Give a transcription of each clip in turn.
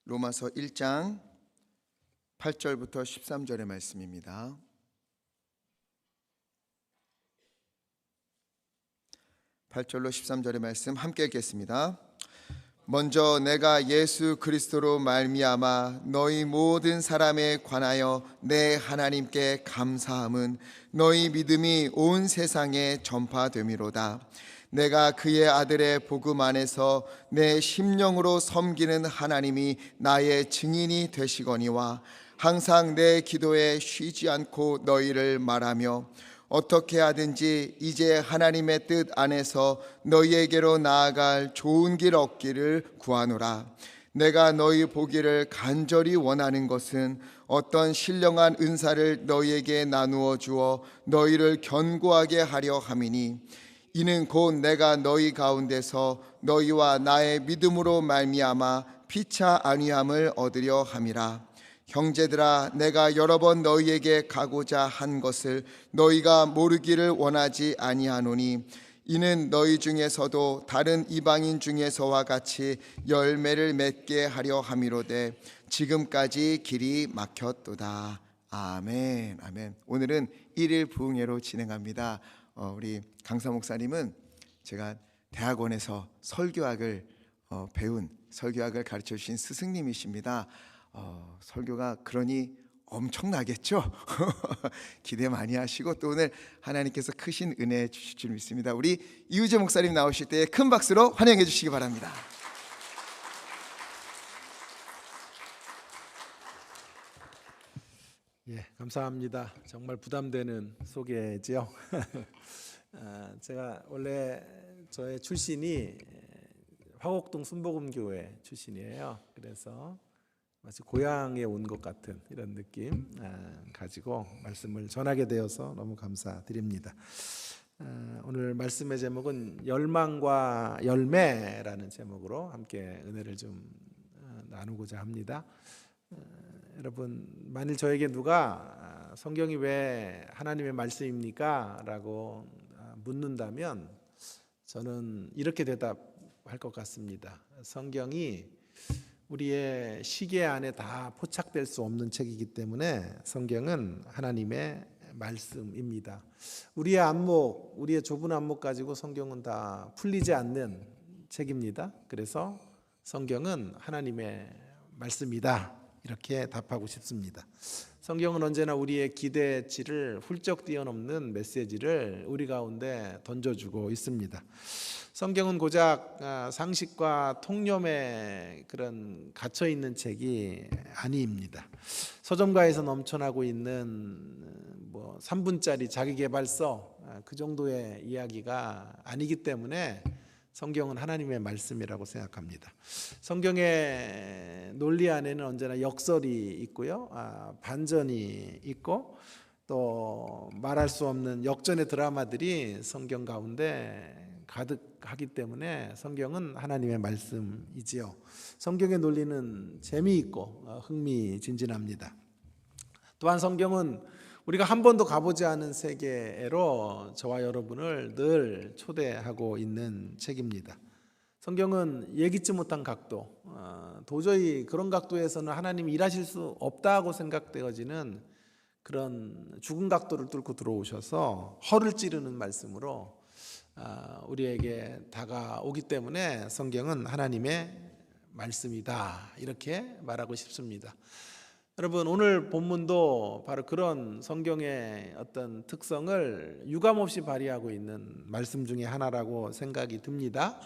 로마서 1장 8절부터 13절의 말씀입니다. 8절로 13절의 말씀 함께 읽겠습니다. 먼저 내가 예수 그리스도로 말미암아 너희 모든 사람에 관하여 내 하나님께 감사함은 너희 믿음이 온 세상에 전파됨이로다. 내가 그의 아들의 복음 안에서 내 심령으로 섬기는 하나님이 나의 증인이 되시거니와 항상 내 기도에 쉬지 않고 너희를 말하며 어떻게 하든지 이제 하나님의 뜻 안에서 너희에게로 나아갈 좋은 길 얻기를 구하노라. 내가 너희 보기를 간절히 원하는 것은 어떤 신령한 은사를 너희에게 나누어 주어 너희를 견고하게 하려 함이니 이는 곧 내가 너희 가운데서 너희와 나의 믿음으로 말미암아 피차 안위함을 얻으려 함이라. 형제들아, 내가 여러 번 너희에게 가고자 한 것을 너희가 모르기를 원하지 아니하노니 이는 너희 중에서도 다른 이방인 중에서와 같이 열매를 맺게 하려 함이로되 지금까지 길이 막혔도다. 아멘. 아멘. 오늘은 1일 부흥회로 진행합니다. 우리 강사 목사님은 제가 대학원에서 설교학을 배운 설교학을 가르쳐 주신 스승님이십니다. 설교가 그러니 엄청나겠죠? 기대 많이 하시고 또 오늘 하나님께서 크신 은혜 주실 줄 믿습니다. 우리 이우재 목사님 나오실 때 큰 박수로 환영해 주시기 바랍니다. 예, 감사합니다. 정말 부담되는 소개지요. 제가 원래 저의 출신이 화곡동 순복음교회 출신이에요. 그래서 마치 고향에 온 것 같은 이런 느낌 가지고 말씀을 전하게 되어서 너무 감사드립니다. 오늘 말씀의 제목은 열망과 열매라는 제목으로 함께 은혜를 좀 나누고자 합니다. 여러분, 만일 저에게 누가 성경이 왜 하나님의 말씀입니까? 라고 묻는다면 저는 이렇게 대답할 것 같습니다. 성경이 우리의 시계 안에 다 포착될 수 없는 책이기 때문에 성경은 하나님의 말씀입니다. 우리의 안목, 우리의 좁은 안목 가지고 성경은 다 풀리지 않는 책입니다. 그래서 성경은 하나님의 말씀이다. 이렇게 답하고 싶습니다. 성경은 언제나 우리의 기대치를 훌쩍 뛰어넘는 메시지를 우리 가운데 던져주고 있습니다. 성경은 고작 상식과 통념에 그런 갇혀 있는 책이 아닙니다. 서점가에서 넘쳐나고 있는 3분짜리 자기계발서 그 정도의 이야기가 아니기 때문에 성경은 하나님의 말씀이라고 생각합니다. 성경의 논리 안에는 언제나 역설이 있고요, 반전이 있고 또 말할 수 없는 역전의 드라마들이 성경 가운데 가득하기 때문에 성경은 하나님의 말씀이지요. 성경의 논리는 재미있고 흥미진진합니다. 또한 성경은 우리가 한 번도 가보지 않은 세계로 저와 여러분을 늘 초대하고 있는 책입니다. 성경은 예기치 못한 각도, 도저히 그런 각도에서는 하나님이 일하실 수 없다고 생각되어지는 그런 죽은 각도를 뚫고 들어오셔서 허를 찌르는 말씀으로 우리에게 다가오기 때문에 성경은 하나님의 말씀이다, 이렇게 말하고 싶습니다. 여러분, 오늘 본문도 바로 그런 성경의 어떤 특성을 유감없이 발휘하고 있는 말씀 중에 하나라고 생각이 듭니다.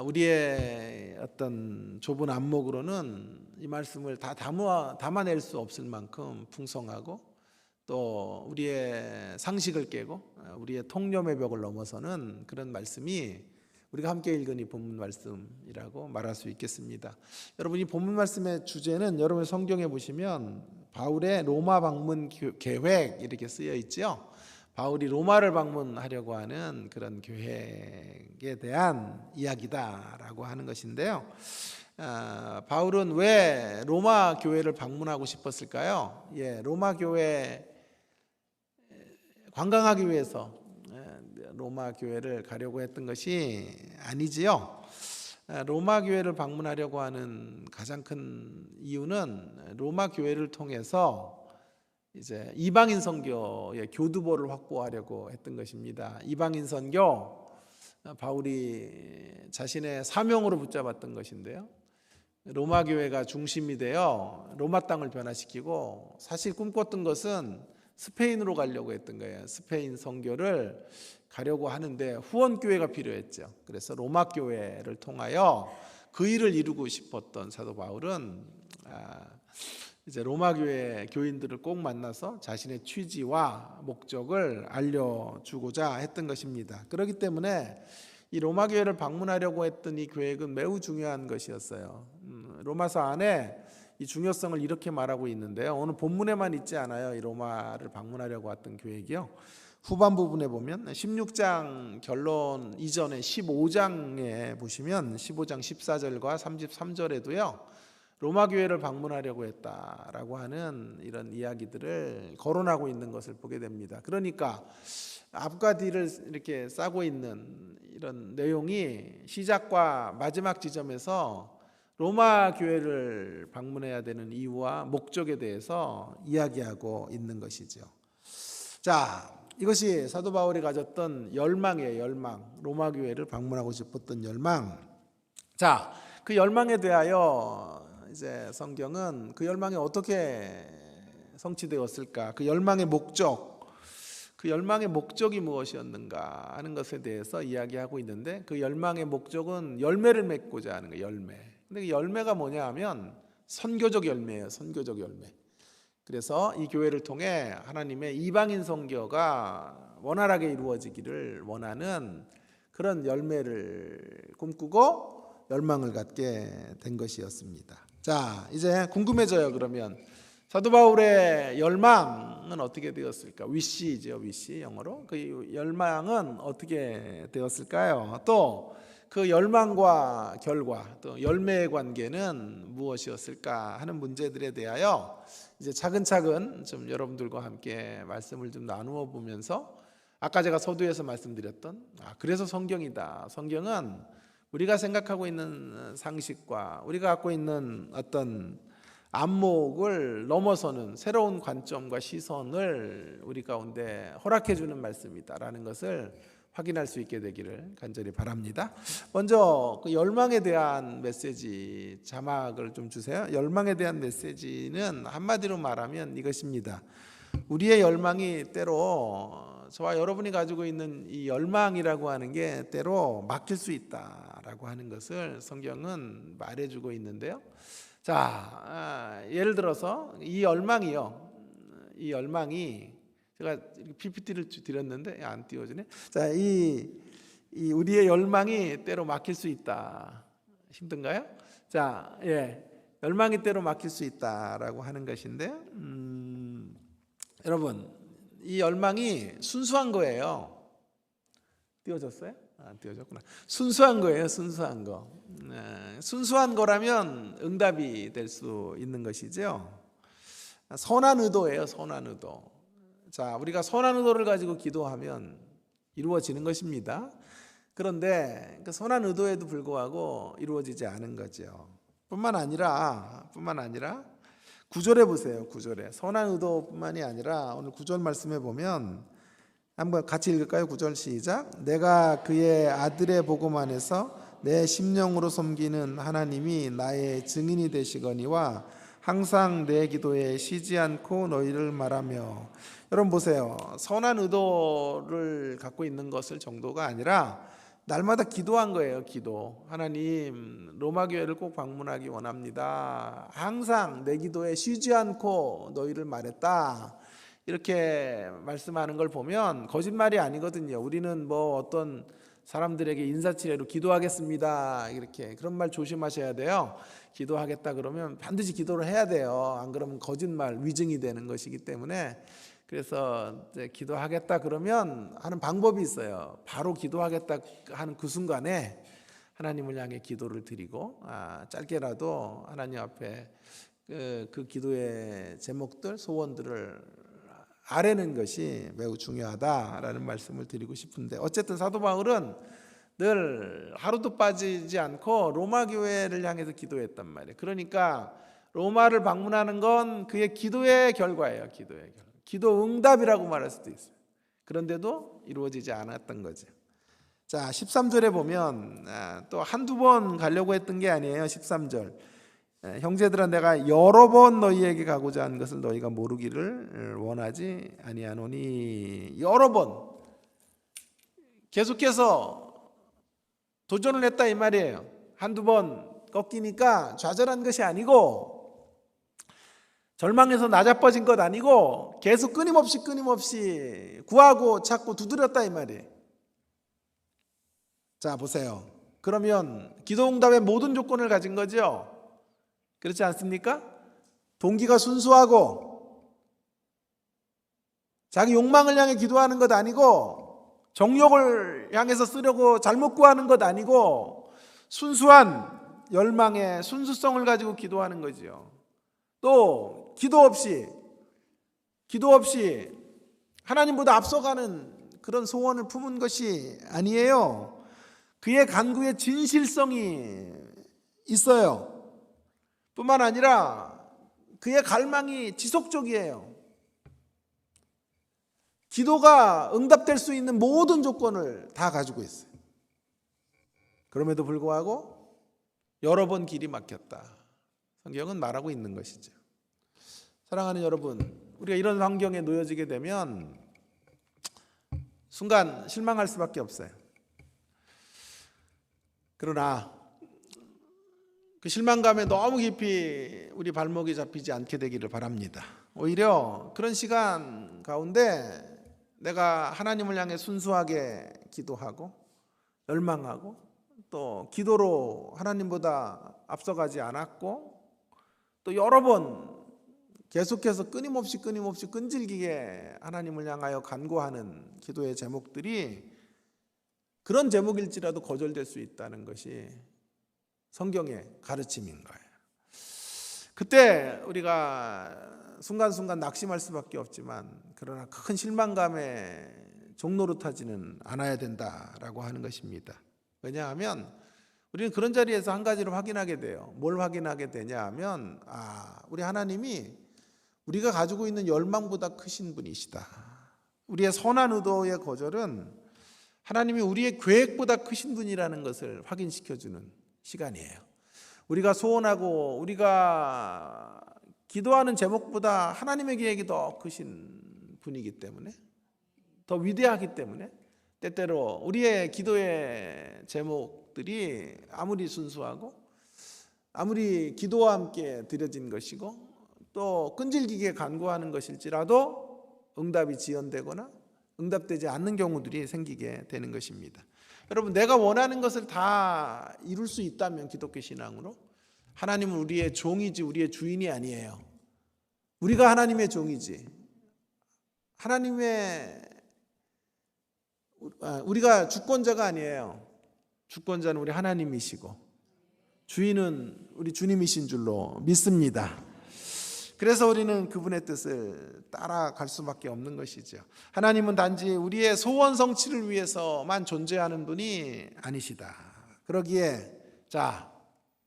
우리의 어떤 좁은 안목으로는 이 말씀을 다 담아낼 수 없을 만큼 풍성하고 또 우리의 상식을 깨고 우리의 통념의 벽을 넘어서는 그런 말씀이 우리가 함께 읽은 이 본문 말씀이라고 말할 수 있겠습니다. 여러분, 이 본문 말씀의 주제는 여러분 성경에 보시면 바울의 로마 방문 계획 이렇게 쓰여 있죠. 바울이 로마를 방문하려고 하는 그런 계획에 대한 이야기다라고 하는 것인데요. 바울은 왜 로마 교회를 방문하고 싶었을까요? 로마 교회 관광하기 위해서 로마 교회를 가려고 했던 것이 아니지요. 로마 교회를 방문하려고 하는 가장 큰 이유는 로마 교회를 통해서 이제 이방인 선교의 교두보를 확보하려고 했던 것입니다. 이방인 선교, 바울이 자신의 사명으로 붙잡았던 것인데요. 로마 교회가 중심이 되어 로마 땅을 변화시키고, 사실 꿈꿨던 것은 스페인으로 가려고 했던 거예요. 스페인 선교를 가려고 하는데 후원 교회가 필요했죠. 그래서 로마 교회를 통하여 그 일을 이루고 싶었던 사도 바울은 이제 로마 교회 교인들을 꼭 만나서 자신의 취지와 목적을 알려주고자 했던 것입니다. 그렇기 때문에 이 로마 교회를 방문하려고 했던 이 계획은 매우 중요한 것이었어요. 로마서 안에 이 중요성을 이렇게 말하고 있는데요. 오늘 본문에만 있지 않아요. 이 로마를 방문하려고 했던 계획이요. 후반 부분에 보면 16장 결론 이전에 15장에 보시면 15장 14절과 33절에도요. 로마 교회를 방문하려고 했다라고 하는 이런 이야기들을 거론하고 있는 것을 보게 됩니다. 그러니까 앞과 뒤를 이렇게 싸고 있는 이런 내용이 시작과 마지막 지점에서 로마 교회를 방문해야 되는 이유와 목적에 대해서 이야기하고 있는 것이죠. 자, 이것이 사도 바울이 가졌던 열망이에요. 열망. 로마 교회를 방문하고 싶었던 열망. 자, 그 열망에 대하여 이제 성경은 그 열망이 어떻게 성취되었을까? 그 열망의 목적, 그 열망의 목적이 무엇이었는가 하는 것에 대해서 이야기하고 있는데, 그 열망의 목적은 열매를 맺고자 하는 거예요. 열매. 근데 그 열매가 뭐냐 하면 선교적 열매예요. 선교적 열매. 그래서 이 교회를 통해 하나님의 이방인 선교가 원활하게 이루어지기를 원하는 그런 열매를 꿈꾸고 열망을 갖게 된 것이었습니다. 자, 이제 궁금해져요. 그러면 사도 바울의 열망은 어떻게 되었을까? 위시죠, 위시 영어로. 그 열망은 어떻게 되었을까요? 또 그 열망과 결과, 또 열매의 관계는 무엇이었을까 하는 문제들에 대하여 이제 차근차근 좀 여러분들과 함께 말씀을 좀 나누어 보면서, 아까 제가 서두에서 말씀드렸던 그래서 성경이다. 성경은 우리가 생각하고 있는 상식과 우리가 갖고 있는 어떤 안목을 넘어서는 새로운 관점과 시선을 우리 가운데 허락해 주는 말씀이다라는 것을 확인할 수 있게 되기를 간절히 바랍니다. 먼저 그 열망에 대한 메시지 자막을 좀 주세요. 열망에 대한 메시지는 한마디로 말하면 이것입니다. 우리의 열망이 때로 저와 여러분이 가지고 있는 이 열망이라고 하는 게 때로 막힐 수 있다라고 하는 것을 성경은 말해주고 있는데요. 자, 예를 들어서 이 열망이요. 이 열망이 제가 PPT를 드렸는데 안 띄워지네. 자, 이 우리의 열망이 때로 막힐 수 있다. 힘든가요? 자, 열망이 때로 막힐 수 있다라고 하는 것인데, 여러분, 이 열망이 순수한 거예요. 띄워졌어요? 안 띄워졌구나. 순수한 거예요. 순수한 거. 순수한 거라면 응답이 될 수 있는 것이죠. 선한 의도예요. 선한 의도. 자, 우리가 선한 의도를 가지고 기도하면 이루어지는 것입니다. 그런데 그 선한 의도에도 불구하고 이루어지지 않은 거죠. 뿐만 아니라 9절에 보세요. 9절에 선한 의도뿐만이 아니라 오늘 9절 말씀에 보면 한번 같이 읽을까요? 9절 시작. 내가 그의 아들의 복음 안에서 내 심령으로 섬기는 하나님이 나의 증인이 되시거니와 항상 내 기도에 쉬지 않고 너희를 말하며. 여러분 보세요. 선한 의도를 갖고 있는 것을 정도가 아니라 날마다 기도한 거예요. 기도. 하나님, 로마 교회를 꼭 방문하기 원합니다. 항상 내 기도에 쉬지 않고 너희를 말했다. 이렇게 말씀하는 걸 보면 거짓말이 아니거든요. 우리는 뭐 어떤 사람들에게 인사치레로 기도하겠습니다. 이렇게 그런 말 조심하셔야 돼요. 기도하겠다 그러면 반드시 기도를 해야 돼요. 안 그러면 거짓말, 위증이 되는 것이기 때문에. 그래서 이제 기도하겠다 그러면 하는 방법이 있어요. 바로 기도하겠다 하는 그 순간에 하나님을 향해 기도를 드리고 짧게라도 하나님 앞에 그 기도의 제목들, 소원들을 아뢰는 것이 매우 중요하다라는 말씀을 드리고 싶은데, 어쨌든 사도 바울은 늘 하루도 빠지지 않고 로마 교회를 향해서 기도했단 말이에요. 그러니까 로마를 방문하는 건 그의 기도의 결과예요. 기도의 결과. 기도 응답이라고 말할 수도 있어요. 그런데도 이루어지지 않았던 거죠. 자, 13절에 보면 또 한두 번 가려고 했던 게 아니에요. 13절. 형제들아, 내가 여러 번 너희에게 가고자 하는 것을 너희가 모르기를 원하지 아니하노니. 여러 번 계속해서 도전을 했다 이 말이에요. 한두 번 꺾이니까 좌절한 것이 아니고, 절망해서 나자빠진 것 아니고, 계속 끊임없이 구하고 찾고 두드렸다 이 말이에요. 자, 보세요. 그러면 기도응답의 모든 조건을 가진 거죠. 그렇지 않습니까? 동기가 순수하고 자기 욕망을 향해 기도하는 것 아니고, 정욕을 향해서 쓰려고 잘못 구하는 것 아니고, 순수한 열망의 순수성을 가지고 기도하는 거죠. 또 기도 없이 하나님보다 앞서가는 그런 소원을 품은 것이 아니에요. 그의 간구에 진실성이 있어요. 뿐만 아니라 그의 갈망이 지속적이에요. 기도가 응답될 수 있는 모든 조건을 다 가지고 있어요. 그럼에도 불구하고 여러 번 길이 막혔다. 성경은 말하고 있는 것이죠. 사랑하는 여러분, 우리가 이런 환경에 놓여지게 되면 순간 실망할 수밖에 없어요. 그러나 그 실망감에 너무 깊이 우리 발목이 잡히지 않게 되기를 바랍니다. 오히려 그런 시간 가운데 내가 하나님을 향해 순수하게 기도하고 열망하고, 또 기도로 하나님보다 앞서가지 않았고, 또 여러 번 계속해서 끊임없이 끈질기게 하나님을 향하여 간구하는 기도의 제목들이 그런 제목일지라도 거절될 수 있다는 것이 성경의 가르침인 거예요. 그때 우리가 순간순간 낙심할 수밖에 없지만, 그러나 큰 실망감에 종노릇하지는 않아야 된다라고 하는 것입니다. 왜냐하면 우리는 그런 자리에서 한 가지를 확인하게 돼요. 뭘 확인하게 되냐 하면, 우리 하나님이 우리가 가지고 있는 열망보다 크신 분이시다. 우리의 선한 의도의 거절은 하나님이 우리의 계획보다 크신 분이라는 것을 확인시켜주는 시간이에요. 우리가 소원하고 우리가 기도하는 제목보다 하나님의 계획이 더 크신 분이기 때문에, 더 위대하기 때문에, 때때로 우리의 기도의 제목들이 아무리 순수하고 아무리 기도와 함께 드려진 것이고 또 끈질기게 간구하는 것일지라도 응답이 지연되거나 응답되지 않는 경우들이 생기게 되는 것입니다. 여러분, 내가 원하는 것을 다 이룰 수 있다면 기독교 신앙으로 하나님은 우리의 종이지 우리의 주인이 아니에요. 우리가 하나님의 종이지, 우리가 주권자가 아니에요. 주권자는 우리 하나님이시고 주인은 우리 주님이신 줄로 믿습니다. 그래서 우리는 그분의 뜻을 따라갈 수밖에 없는 것이죠. 하나님은 단지 우리의 소원 성취를 위해서만 존재하는 분이 아니시다. 그러기에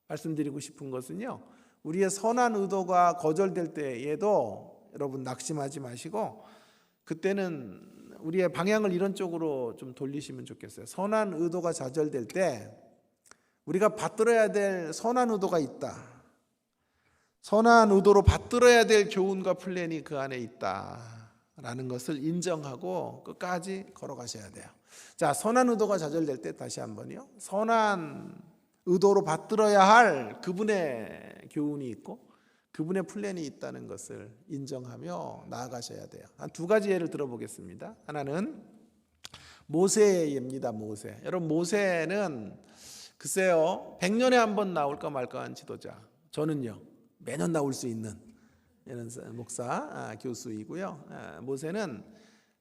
말씀드리고 싶은 것은요, 우리의 선한 의도가 거절될 때에도 여러분 낙심하지 마시고, 그때는 우리의 방향을 이런 쪽으로 좀 돌리시면 좋겠어요. 선한 의도가 좌절될 때 우리가 받들어야 될 선한 의도가 있다. 선한 의도로 받들어야 될 교훈과 플랜이 그 안에 있다라는 것을 인정하고 끝까지 걸어가셔야 돼요. 선한 의도가 좌절될 때 다시 한번요, 선한 의도로 받들어야 할 그분의 교훈이 있고 그분의 플랜이 있다는 것을 인정하며 나아가셔야 돼요. 한 두 가지 예를 들어보겠습니다. 하나는 모세의 예입니다. 모세. 여러분, 모세는 글쎄요, 100년에 한 번 나올까 말까한 지도자. 저는요, 매년 나올 수 있는 이런 목사, 교수이고요. 모세는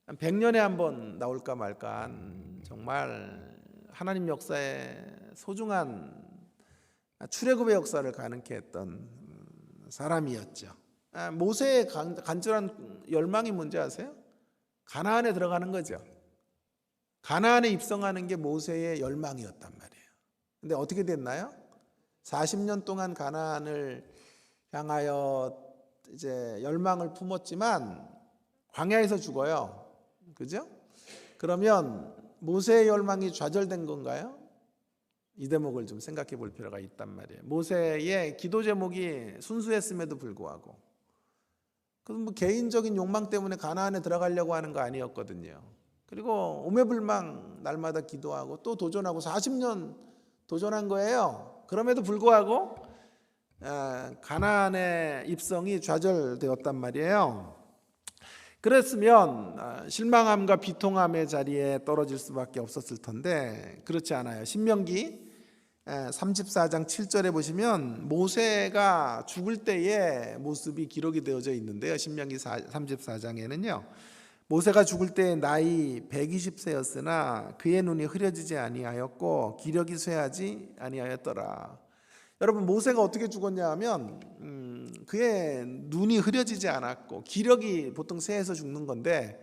100년에 한 번 나올까 말까한 정말 하나님 역사의 소중한 출애굽의 역사를 가능케 했던 사람이었죠. 모세의 간절한 열망이 뭔지 아세요? 가나안에 들어가는 거죠. 가나안에 입성하는 게 모세의 열망이었단 말이에요. 근데 어떻게 됐나요? 40년 동안 가나안을 향하여 이제 열망을 품었지만 광야에서 죽어요. 그죠? 그러면 모세의 열망이 좌절된 건가요? 이 대목을 좀 생각해 볼 필요가 있단 말이에요. 모세의 기도 제목이 순수했음에도 불구하고 그건 뭐 개인적인 욕망 때문에 가나안에 들어가려고 하는 거 아니었거든요. 그리고 오매불망 날마다 기도하고 또 도전하고 40년 도전한 거예요. 그럼에도 불구하고 가나안의 입성이 좌절되었단 말이에요. 그랬으면 실망함과 비통함의 자리에 떨어질 수밖에 없었을 텐데 그렇지 않아요. 신명기 34장 7절에 보시면 모세가 죽을 때의 모습이 기록이 되어져 있는데요. 신명기 34장에는요. 모세가 죽을 때 나이 120세였으나 그의 눈이 흐려지지 아니하였고 기력이 쇠하지 아니하였더라. 여러분 모세가 어떻게 죽었냐 하면 그의 눈이 흐려지지 않았고 기력이 보통 쇠해서 죽는 건데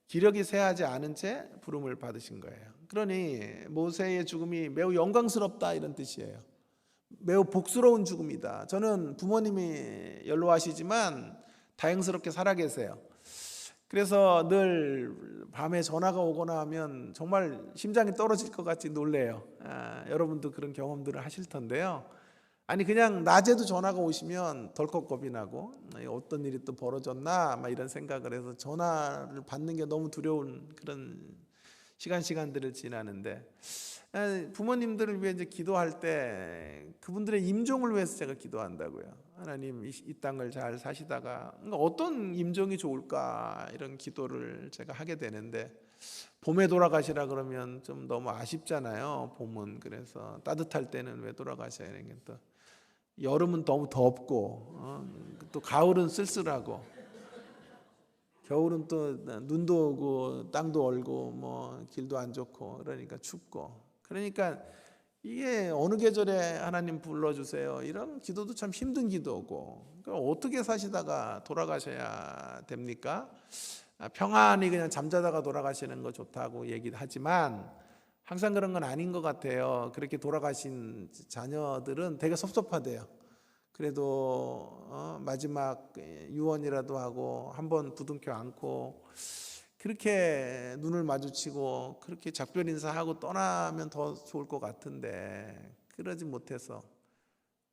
기력이 쇠하지 않은 채 부름을 받으신 거예요. 그러니 모세의 죽음이 매우 영광스럽다 이런 뜻이에요. 매우 복스러운 죽음이다. 저는 부모님이 연로하시지만 다행스럽게 살아계세요. 그래서 늘 밤에 전화가 오거나 하면 정말 심장이 떨어질 것 같이 놀래요. 여러분도 그런 경험들을 하실 텐데요. 아니 그냥 낮에도 전화가 오시면 덜컥 겁이 나고 어떤 일이 또 벌어졌나 막 이런 생각을 해서 전화를 받는 게 너무 두려운 그런 시간들을 지나는데 부모님들을 위해 이제 기도할 때 그분들의 임종을 위해서 제가 기도한다고요. 하나님 이 땅을 잘 사시다가 어떤 임종이 좋을까 이런 기도를 제가 하게 되는데 봄에 돌아가시라 그러면 좀 너무 아쉽잖아요. 봄은 그래서 따뜻할 때는 왜 돌아가셔야 되는 게 또 여름은 너무 덥고 또 가을은 쓸쓸하고 겨울은 또 눈도 오고 땅도 얼고 뭐 길도 안 좋고 그러니까 춥고 그러니까 이게 어느 계절에 하나님 불러주세요 이런 기도도 참 힘든 기도고 어떻게 사시다가 돌아가셔야 됩니까? 평안히 그냥 잠자다가 돌아가시는 거 좋다고 얘기하지만 항상 그런 건 아닌 것 같아요. 그렇게 돌아가신 자녀들은 되게 섭섭하대요. 그래도 마지막 유언이라도 하고 한번 부둥켜 안고 그렇게 눈을 마주치고 그렇게 작별 인사하고 떠나면 더 좋을 것 같은데 그러지 못해서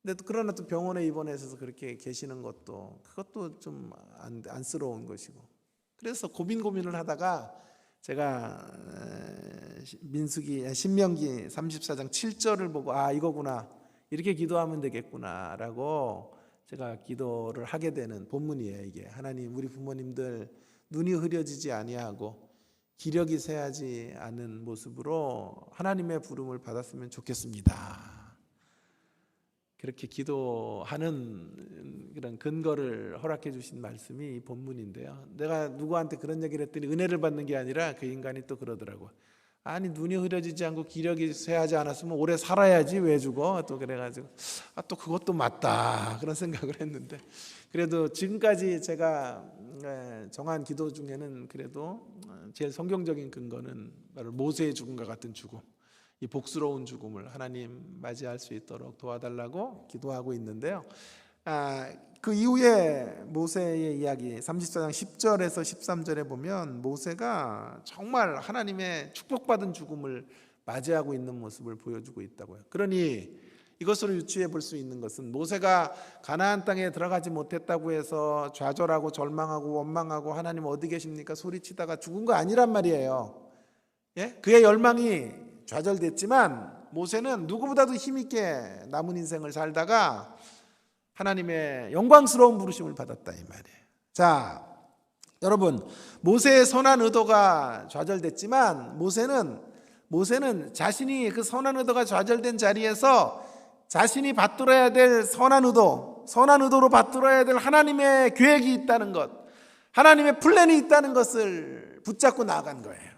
근데 그러나 또 병원에 입원해서 그렇게 계시는 것도 그것도 좀 안쓰러운 것이고 그래서 고민을 하다가 제가 신명기 34장 7절을 보고 이거구나 이렇게 기도하면 되겠구나라고 제가 기도를 하게 되는 본문이에요. 이게 하나님 우리 부모님들 눈이 흐려지지 아니하고 기력이 쇠하지 않은 모습으로 하나님의 부름을 받았으면 좋겠습니다. 그렇게 기도하는 그런 근거를 허락해 주신 말씀이 이 본문인데요. 내가 누구한테 그런 얘기를 했더니 은혜를 받는 게 아니라 그 인간이 또 그러더라고요. 아니 눈이 흐려지지 않고 기력이 쇠하지 않았으면 오래 살아야지 왜 죽어? 또 그래가지고 또 그것도 맞다 그런 생각을 했는데 그래도 지금까지 제가 정한 기도 중에는 그래도 제일 성경적인 근거는 바로 모세의 죽음과 같은 죽음 이 복스러운 죽음을 하나님 맞이할 수 있도록 도와달라고 기도하고 있는데요. 그 이후에 모세의 이야기 34장 10절에서 13절에 보면 모세가 정말 하나님의 축복받은 죽음을 맞이하고 있는 모습을 보여주고 있다고요. 그러니 이것으로 유추해 볼 수 있는 것은 모세가 가나안 땅에 들어가지 못했다고 해서 좌절하고 절망하고 원망하고 하나님 어디 계십니까 소리치다가 죽은 거 아니란 말이에요. 그의 열망이 좌절됐지만 모세는 누구보다도 힘있게 남은 인생을 살다가 하나님의 영광스러운 부르심을 받았다 이 말이에요. 자, 여러분 모세의 선한 의도가 좌절됐지만 모세는 자신이 그 선한 의도가 좌절된 자리에서 자신이 받들어야 될 선한 의도로 받들어야 될 하나님의 계획이 있다는 것, 하나님의 플랜이 있다는 것을 붙잡고 나아간 거예요.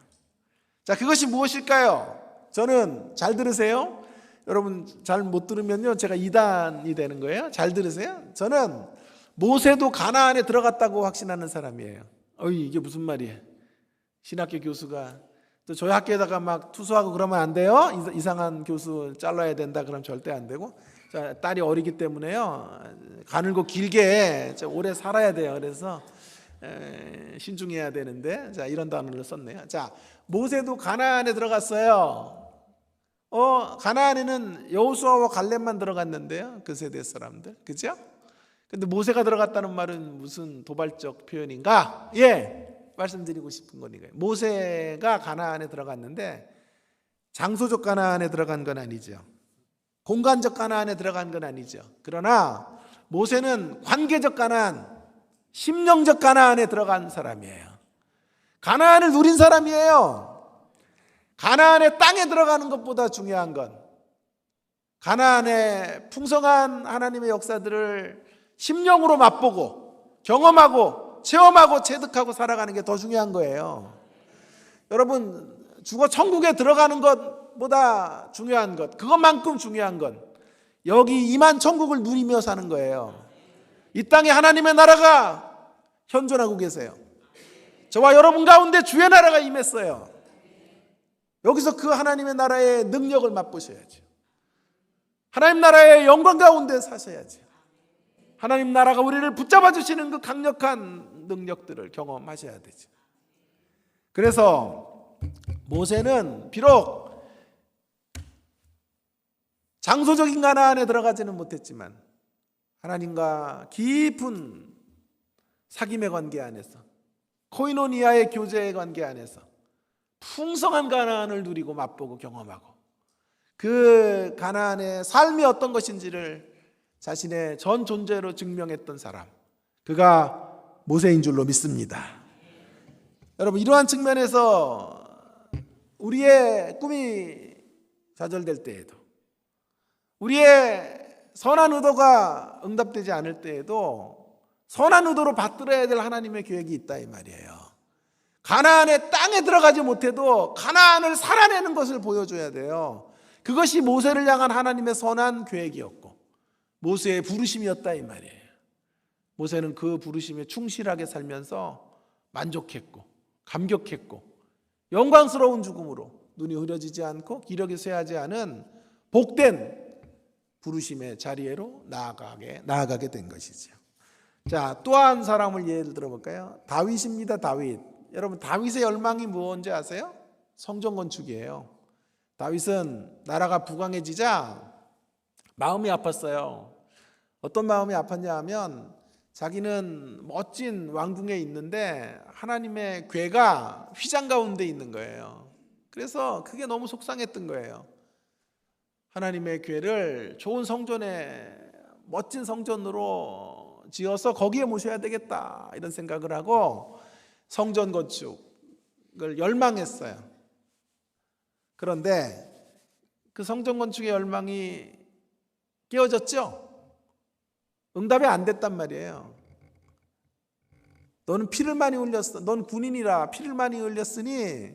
자, 그것이 무엇일까요? 저는 잘 들으세요. 여러분 잘 못 들으면요 제가 2단이 되는 거예요. 잘 들으세요. 저는 모세도 가나안에 들어갔다고 확신하는 사람이에요. 이게 무슨 말이에요? 신학교 교수가 또 저희 학교에다가 막 투수하고 그러면 안 돼요. 이상한 교수 잘라야 된다 그러면 절대 안 되고. 자, 딸이 어리기 때문에요. 가늘고 길게 오래 살아야 돼요. 그래서 신중해야 되는데, 자, 이런 단어를 썼네요. 자, 모세도 가나안에 들어갔어요. 가나안에는 여호수아와 갈렙만 들어갔는데요. 그 세대 사람들, 그죠? 근데 모세가 들어갔다는 말은 무슨 도발적 표현인가? 예, 말씀드리고 싶은 거니까요. 모세가 가나안에 들어갔는데 장소적 가나안에 들어간 건 아니죠. 공간적 가나안에 들어간 건 아니죠. 그러나 모세는 관계적 가나안, 심령적 가나안에 들어간 사람이에요. 가나안을 누린 사람이에요. 가나안의 땅에 들어가는 것보다 중요한 건 가나안의 풍성한 하나님의 역사들을 심령으로 맛보고 경험하고 체험하고 체득하고 살아가는 게 더 중요한 거예요. 여러분, 죽어 천국에 들어가는 것보다 중요한 것, 그것만큼 중요한 건 여기 임한 천국을 누리며 사는 거예요. 이 땅에 하나님의 나라가 현존하고 계세요. 저와 여러분 가운데 주의 나라가 임했어요. 여기서 그 하나님의 나라의 능력을 맛보셔야죠. 하나님 나라의 영광 가운데 사셔야죠. 하나님 나라가 우리를 붙잡아 주시는 그 강력한 능력들을 경험하셔야 되죠. 그래서 모세는 비록 장소적인 가나안에 들어가지는 못했지만 하나님과 깊은 사귐의 관계 안에서, 코이노니아의 교제의 관계 안에서 풍성한 가나안을 누리고 맛보고 경험하고 그 가나안의 삶이 어떤 것인지를 자신의 전 존재로 증명했던 사람, 그가 모세인 줄로 믿습니다. 여러분, 이러한 측면에서 우리의 꿈이 좌절될 때에도, 우리의 선한 의도가 응답되지 않을 때에도 선한 의도로 받들어야 될 하나님의 계획이 있다 이 말이에요. 가나안의 땅에 들어가지 못해도 가나안을 살아내는 것을 보여줘야 돼요. 그것이 모세를 향한 하나님의 선한 계획이었고 모세의 부르심이었다 이 말이에요. 모세는 그 부르심에 충실하게 살면서 만족했고 감격했고 영광스러운 죽음으로 눈이 흐려지지 않고 기력이 쇠하지 않은 복된 부르심의 자리로 나아가게 된 것이죠. 자, 또 한 사람을 예를 들어볼까요? 다윗입니다. 다윗. 여러분, 다윗의 열망이 무엇인지 아세요? 성전 건축이에요. 다윗은 나라가 부강해지자 마음이 아팠어요. 어떤 마음이 아팠냐 하면 자기는 멋진 왕궁에 있는데 하나님의 궤가 휘장 가운데 있는 거예요. 그래서 그게 너무 속상했던 거예요. 하나님의 궤를 좋은 성전에, 멋진 성전으로 지어서 거기에 모셔야 되겠다 이런 생각을 하고 성전 건축을 열망했어요. 그런데 그 성전 건축의 열망이 깨어졌죠? 응답이 안 됐단 말이에요. 너는 피를 많이 흘렸어. 넌 군인이라 피를 많이 흘렸으니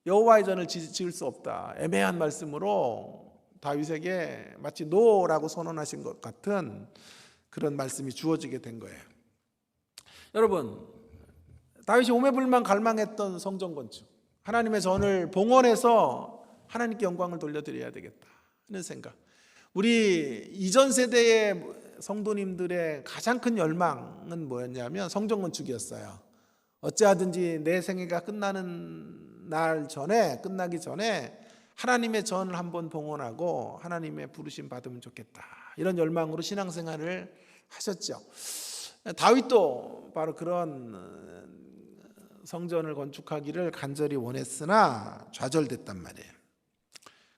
여호와의 전을 지을 수 없다. 애매한 말씀으로 다윗에게 마치 노라고 선언하신 것 같은 그런 말씀이 주어지게 된 거예요. 여러분, 다윗이 오매불만 갈망했던 성전 건축, 하나님의 전을 봉헌해서 하나님께 영광을 돌려드려야 되겠다 하는 생각. 우리 이전 세대의 성도님들의 가장 큰 열망은 뭐였냐면 성전 건축이었어요. 어찌하든지 내 생애가 끝나기 전에 하나님의 전을 한번 봉헌하고 하나님의 부르심 받으면 좋겠다. 이런 열망으로 신앙생활을 하셨죠. 다윗도 바로 그런 성전을 건축하기를 간절히 원했으나 좌절됐단 말이에요.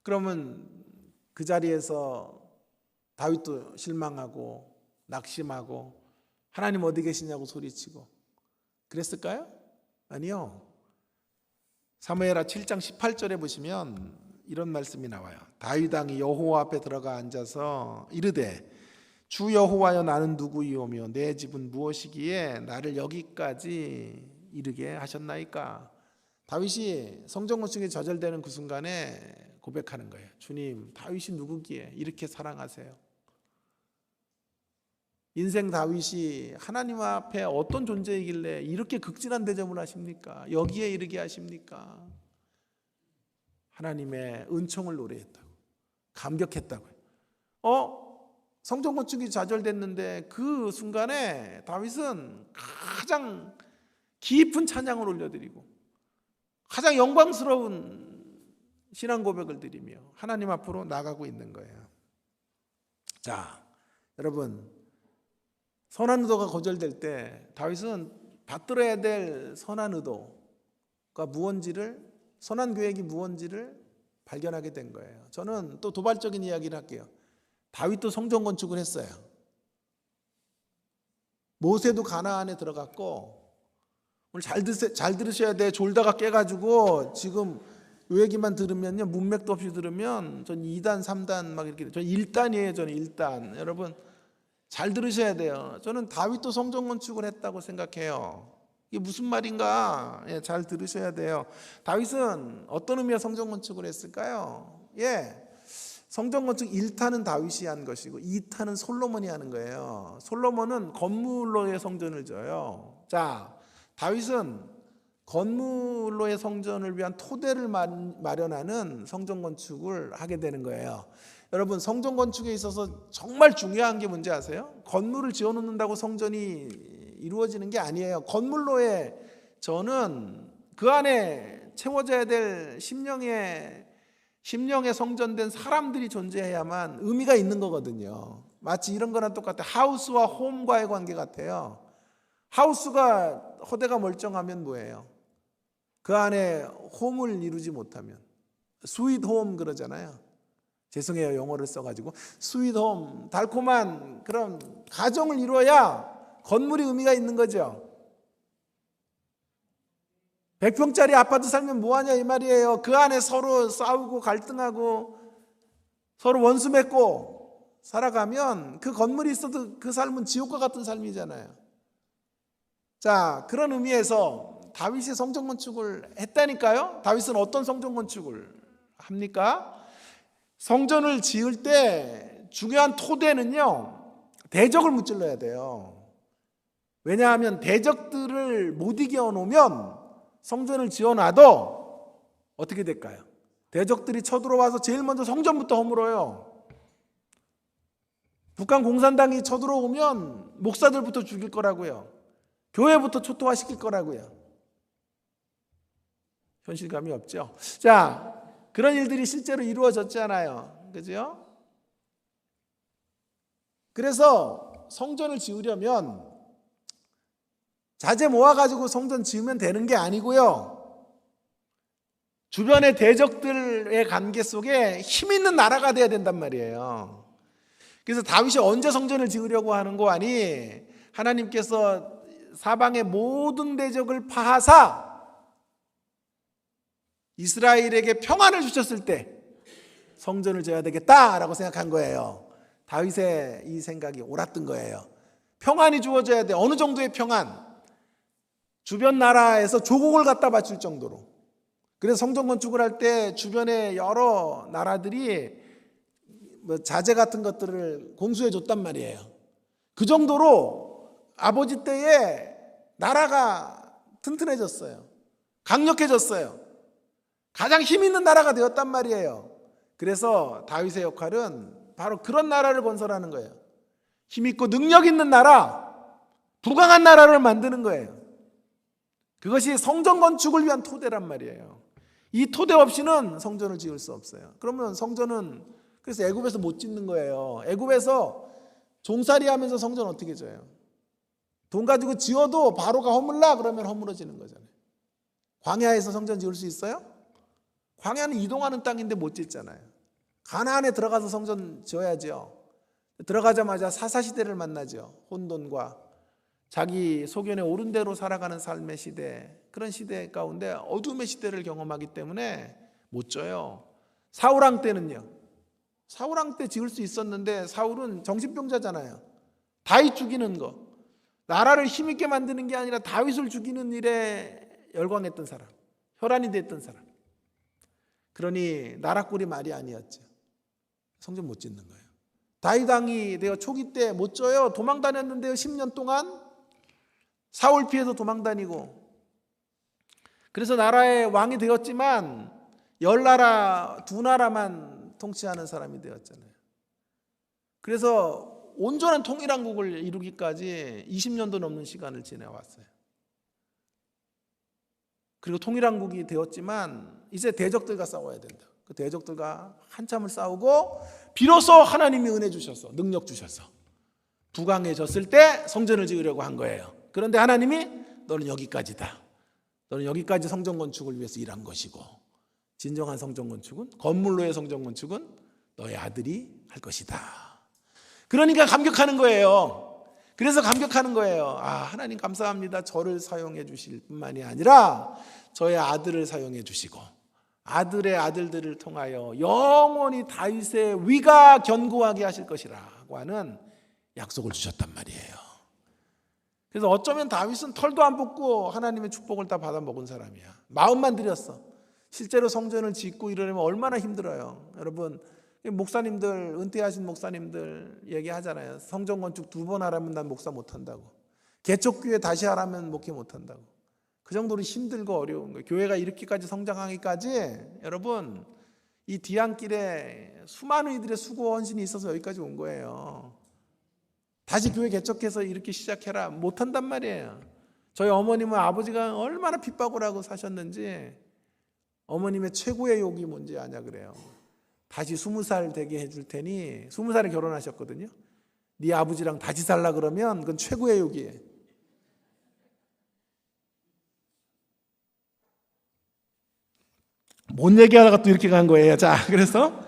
그러면 그 자리에서 다윗도 실망하고 낙심하고 하나님 어디 계시냐고 소리치고 그랬을까요? 아니요. 사무엘하 7장 18절에 보시면 이런 말씀이 나와요. 다윗 왕이 여호와 앞에 들어가 앉아서 이르되 주 여호와여 나는 누구이오며 내 집은 무엇이기에 나를 여기까지 이르게 하셨나이까. 다윗이 성전 건축이 저절되는 그 순간에 고백하는 거예요. 주님, 다윗이 누구기에 이렇게 사랑하세요? 인생 다윗이 하나님 앞에 어떤 존재이길래 이렇게 극진한 대접을 하십니까? 여기에 이르게 하십니까? 하나님의 은총을 노래했다고, 감격했다고요. 성전 건축이 좌절됐는데 그 순간에 다윗은 가장 깊은 찬양을 올려드리고 가장 영광스러운 신앙 고백을 드리며 하나님 앞으로 나가고 있는 거예요. 자, 여러분, 선한 의도가 거절될 때 다윗은 받들어야 될 선한 의도가 무언지를, 선한 계획이 무언지를 발견하게 된 거예요. 저는 또 도발적인 이야기를 할게요. 다윗도 성전 건축을 했어요. 모세도 가나안에 들어갔고, 오늘 잘 들으셔야 돼. 졸다가 깨가지고 지금 요 얘기만 들으면요, 문맥도 없이 들으면 전 2단 3단 막 이렇게, 전 1단이에요. 저는 1단. 여러분 잘 들으셔야 돼요. 저는 다윗도 성전 건축을 했다고 생각해요. 이게 무슨 말인가? 잘 들으셔야 돼요. 다윗은 어떤 의미의 성전 건축을 했을까요? 성전 건축 1탄은 다윗이 한 것이고 2탄은 솔로몬이 하는 거예요. 솔로몬은 건물로의 성전을 져요. 자, 다윗은 건물로의 성전을 위한 토대를 마련하는 성전 건축을 하게 되는 거예요. 여러분, 성전 건축에 있어서 정말 중요한 게 뭔지 아세요? 건물을 지어놓는다고 성전이 이루어지는 게 아니에요. 건물로의 저는 그 안에 채워져야 될 심령의 성전된 사람들이 존재해야만 의미가 있는 거거든요. 마치 이런 거랑 똑같아요. 하우스와 홈과의 관계 같아요. 하우스가 허대가 멀쩡하면 뭐예요? 그 안에 홈을 이루지 못하면, 스윗 홈 그러잖아요. 죄송해요, 영어를 써가지고. 스윗 홈, 달콤한 그런 가정을 이루어야 건물이 의미가 있는 거죠. 100평짜리 아파트 살면 뭐하냐 이 말이에요. 그 안에 서로 싸우고 갈등하고 서로 원수 맺고 살아가면 그 건물이 있어도 그 삶은 지옥과 같은 삶이잖아요. 자, 그런 의미에서 다윗이 성전 건축을 했다니까요. 다윗은 어떤 성전 건축을 합니까? 성전을 지을 때 중요한 토대는요, 대적을 무찔러야 돼요. 왜냐하면 대적들을 못 이겨 놓으면 성전을 지어놔도 어떻게 될까요? 대적들이 쳐들어와서 제일 먼저 성전부터 허물어요. 북한 공산당이 쳐들어오면 목사들부터 죽일 거라고요. 교회부터 초토화시킬 거라고요. 현실감이 없죠. 자, 그런 일들이 실제로 이루어졌잖아요. 그죠? 그래서 성전을 지으려면 자재 모아가지고 성전 지으면 되는 게 아니고요. 주변의 대적들의 관계 속에 힘 있는 나라가 돼야 된단 말이에요. 그래서 다윗이 언제 성전을 지으려고 하는 거 아니? 하나님께서 사방의 모든 대적을 파하사 이스라엘에게 평안을 주셨을 때 성전을 지어야 되겠다라고 생각한 거예요. 다윗의 이 생각이 옳았던 거예요. 평안이 주어져야 돼. 어느 정도의 평안? 주변 나라에서 조공을 갖다 바칠 정도로. 그래서 성전 건축을 할 때 주변의 여러 나라들이 자재 같은 것들을 공수해 줬단 말이에요. 그 정도로 아버지 때에 나라가 튼튼해졌어요. 강력해졌어요. 가장 힘 있는 나라가 되었단 말이에요. 그래서 다윗의 역할은 바로 그런 나라를 건설하는 거예요. 힘 있고 능력 있는 나라, 부강한 나라를 만드는 거예요. 그것이 성전 건축을 위한 토대란 말이에요. 이 토대 없이는 성전을 지을 수 없어요. 그러면 성전은 그래서 애굽에서 못 짓는 거예요. 애굽에서 종살이 하면서 성전 어떻게 져요? 돈 가지고 지어도 바로가 허물라 그러면 허물어지는 거잖아요. 광야에서 성전 지을 수 있어요? 광야는 이동하는 땅인데 못 짓잖아요. 가나안에 들어가서 성전 지어야죠. 들어가자마자 사사시대를 만나죠. 혼돈과 자기 소견에 옳은 대로 살아가는 삶의 시대, 그런 시대 가운데 어둠의 시대를 경험하기 때문에 못 져요. 사울왕 때는요. 사울왕 때 지을 수 있었는데 사울은 정신병자잖아요. 다윗 죽이는 거, 나라를 힘있게 만드는 게 아니라 다윗을 죽이는 일에 열광했던 사람, 혈안이 됐던 사람. 그러니 나라꼴이 말이 아니었죠. 성전 못 짓는 거예요. 다윗 왕이 되어 초기 때 못 져요. 도망 다녔는데요. 10년 동안 사울 피해서 도망 다니고. 그래서 나라의 왕이 되었지만 10나라, 2나라만 통치하는 사람이 되었잖아요. 그래서 온전한 통일한국을 이루기까지 20년도 넘는 시간을 지내왔어요. 그리고 통일한국이 되었지만 이제 대적들과 싸워야 된다. 그 대적들과 한참을 싸우고 비로소 하나님이 은혜 주셔서, 능력 주셔서 부강해졌을 때 성전을 지으려고 한 거예요. 그런데 하나님이 너는 여기까지다. 너는 여기까지 성전 건축을 위해서 일한 것이고, 진정한 성전 건축은, 건물로의 성전 건축은 너의 아들이 할 것이다. 그러니까 감격하는 거예요. 그래서 감격하는 거예요. 하나님 감사합니다. 저를 사용해 주실 뿐만이 아니라 저의 아들을 사용해 주시고 아들의 아들들을 통하여 영원히 다윗의 위가 견고하게 하실 것이라고 하는 약속을 주셨단 말이에요. 그래서 어쩌면 다윗은 털도 안 뽑고 하나님의 축복을 다 받아 먹은 사람이야. 마음만 들였어. 실제로 성전을 짓고 이러려면 얼마나 힘들어요. 여러분, 목사님들, 은퇴하신 목사님들 얘기하잖아요. 성전 건축 2번 하라면 난 목사 못한다고. 개척교회 다시 하라면 목회 못한다고. 그 정도로 힘들고 어려운 거예요. 교회가 이렇게까지 성장하기까지 여러분, 이 뒤안길에 수많은 이들의 수고 헌신이 있어서 여기까지 온 거예요. 다시 교회 개척해서 이렇게 시작해라 못한단 말이에요. 저희 어머님은 아버지가 얼마나 핍박을 하고 사셨는지 어머님의 최고의 욕이 뭔지 아냐 그래요. 다시 20살 되게 해줄 테니, 20살에 결혼하셨거든요. 네 아버지랑 다시 살라 그러면 그건 최고의 욕이에요. 뭔 얘기하다가 또 이렇게 간 거예요. 자, 그래서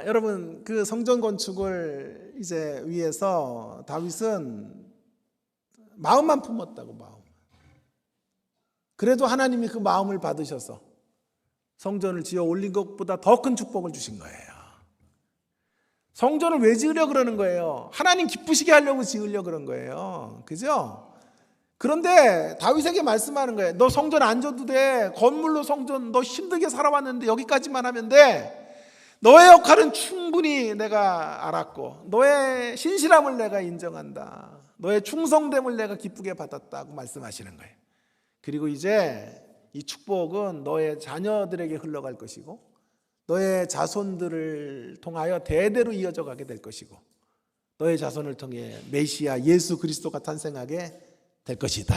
여러분, 그 성전 건축을 이제 위해서 다윗은 마음만 품었다고, 마음. 그래도 하나님이 그 마음을 받으셔서 성전을 지어 올린 것보다 더 큰 축복을 주신 거예요. 성전을 왜 지으려 그러는 거예요? 하나님 기쁘시게 하려고 지으려 그런 거예요. 그죠? 그런데 다윗에게 말씀하는 거예요. 너 성전 안 져도 돼. 건물로 성전 너 힘들게 살아왔는데 여기까지만 하면 돼. 너의 역할은 충분히 내가 알았고 너의 신실함을 내가 인정한다. 너의 충성됨을 내가 기쁘게 받았다고 말씀하시는 거예요. 그리고 이제 이 축복은 너의 자녀들에게 흘러갈 것이고 너의 자손들을 통하여 대대로 이어져 가게 될 것이고 너의 자손을 통해 메시아 예수 그리스도가 탄생하게 될 것이다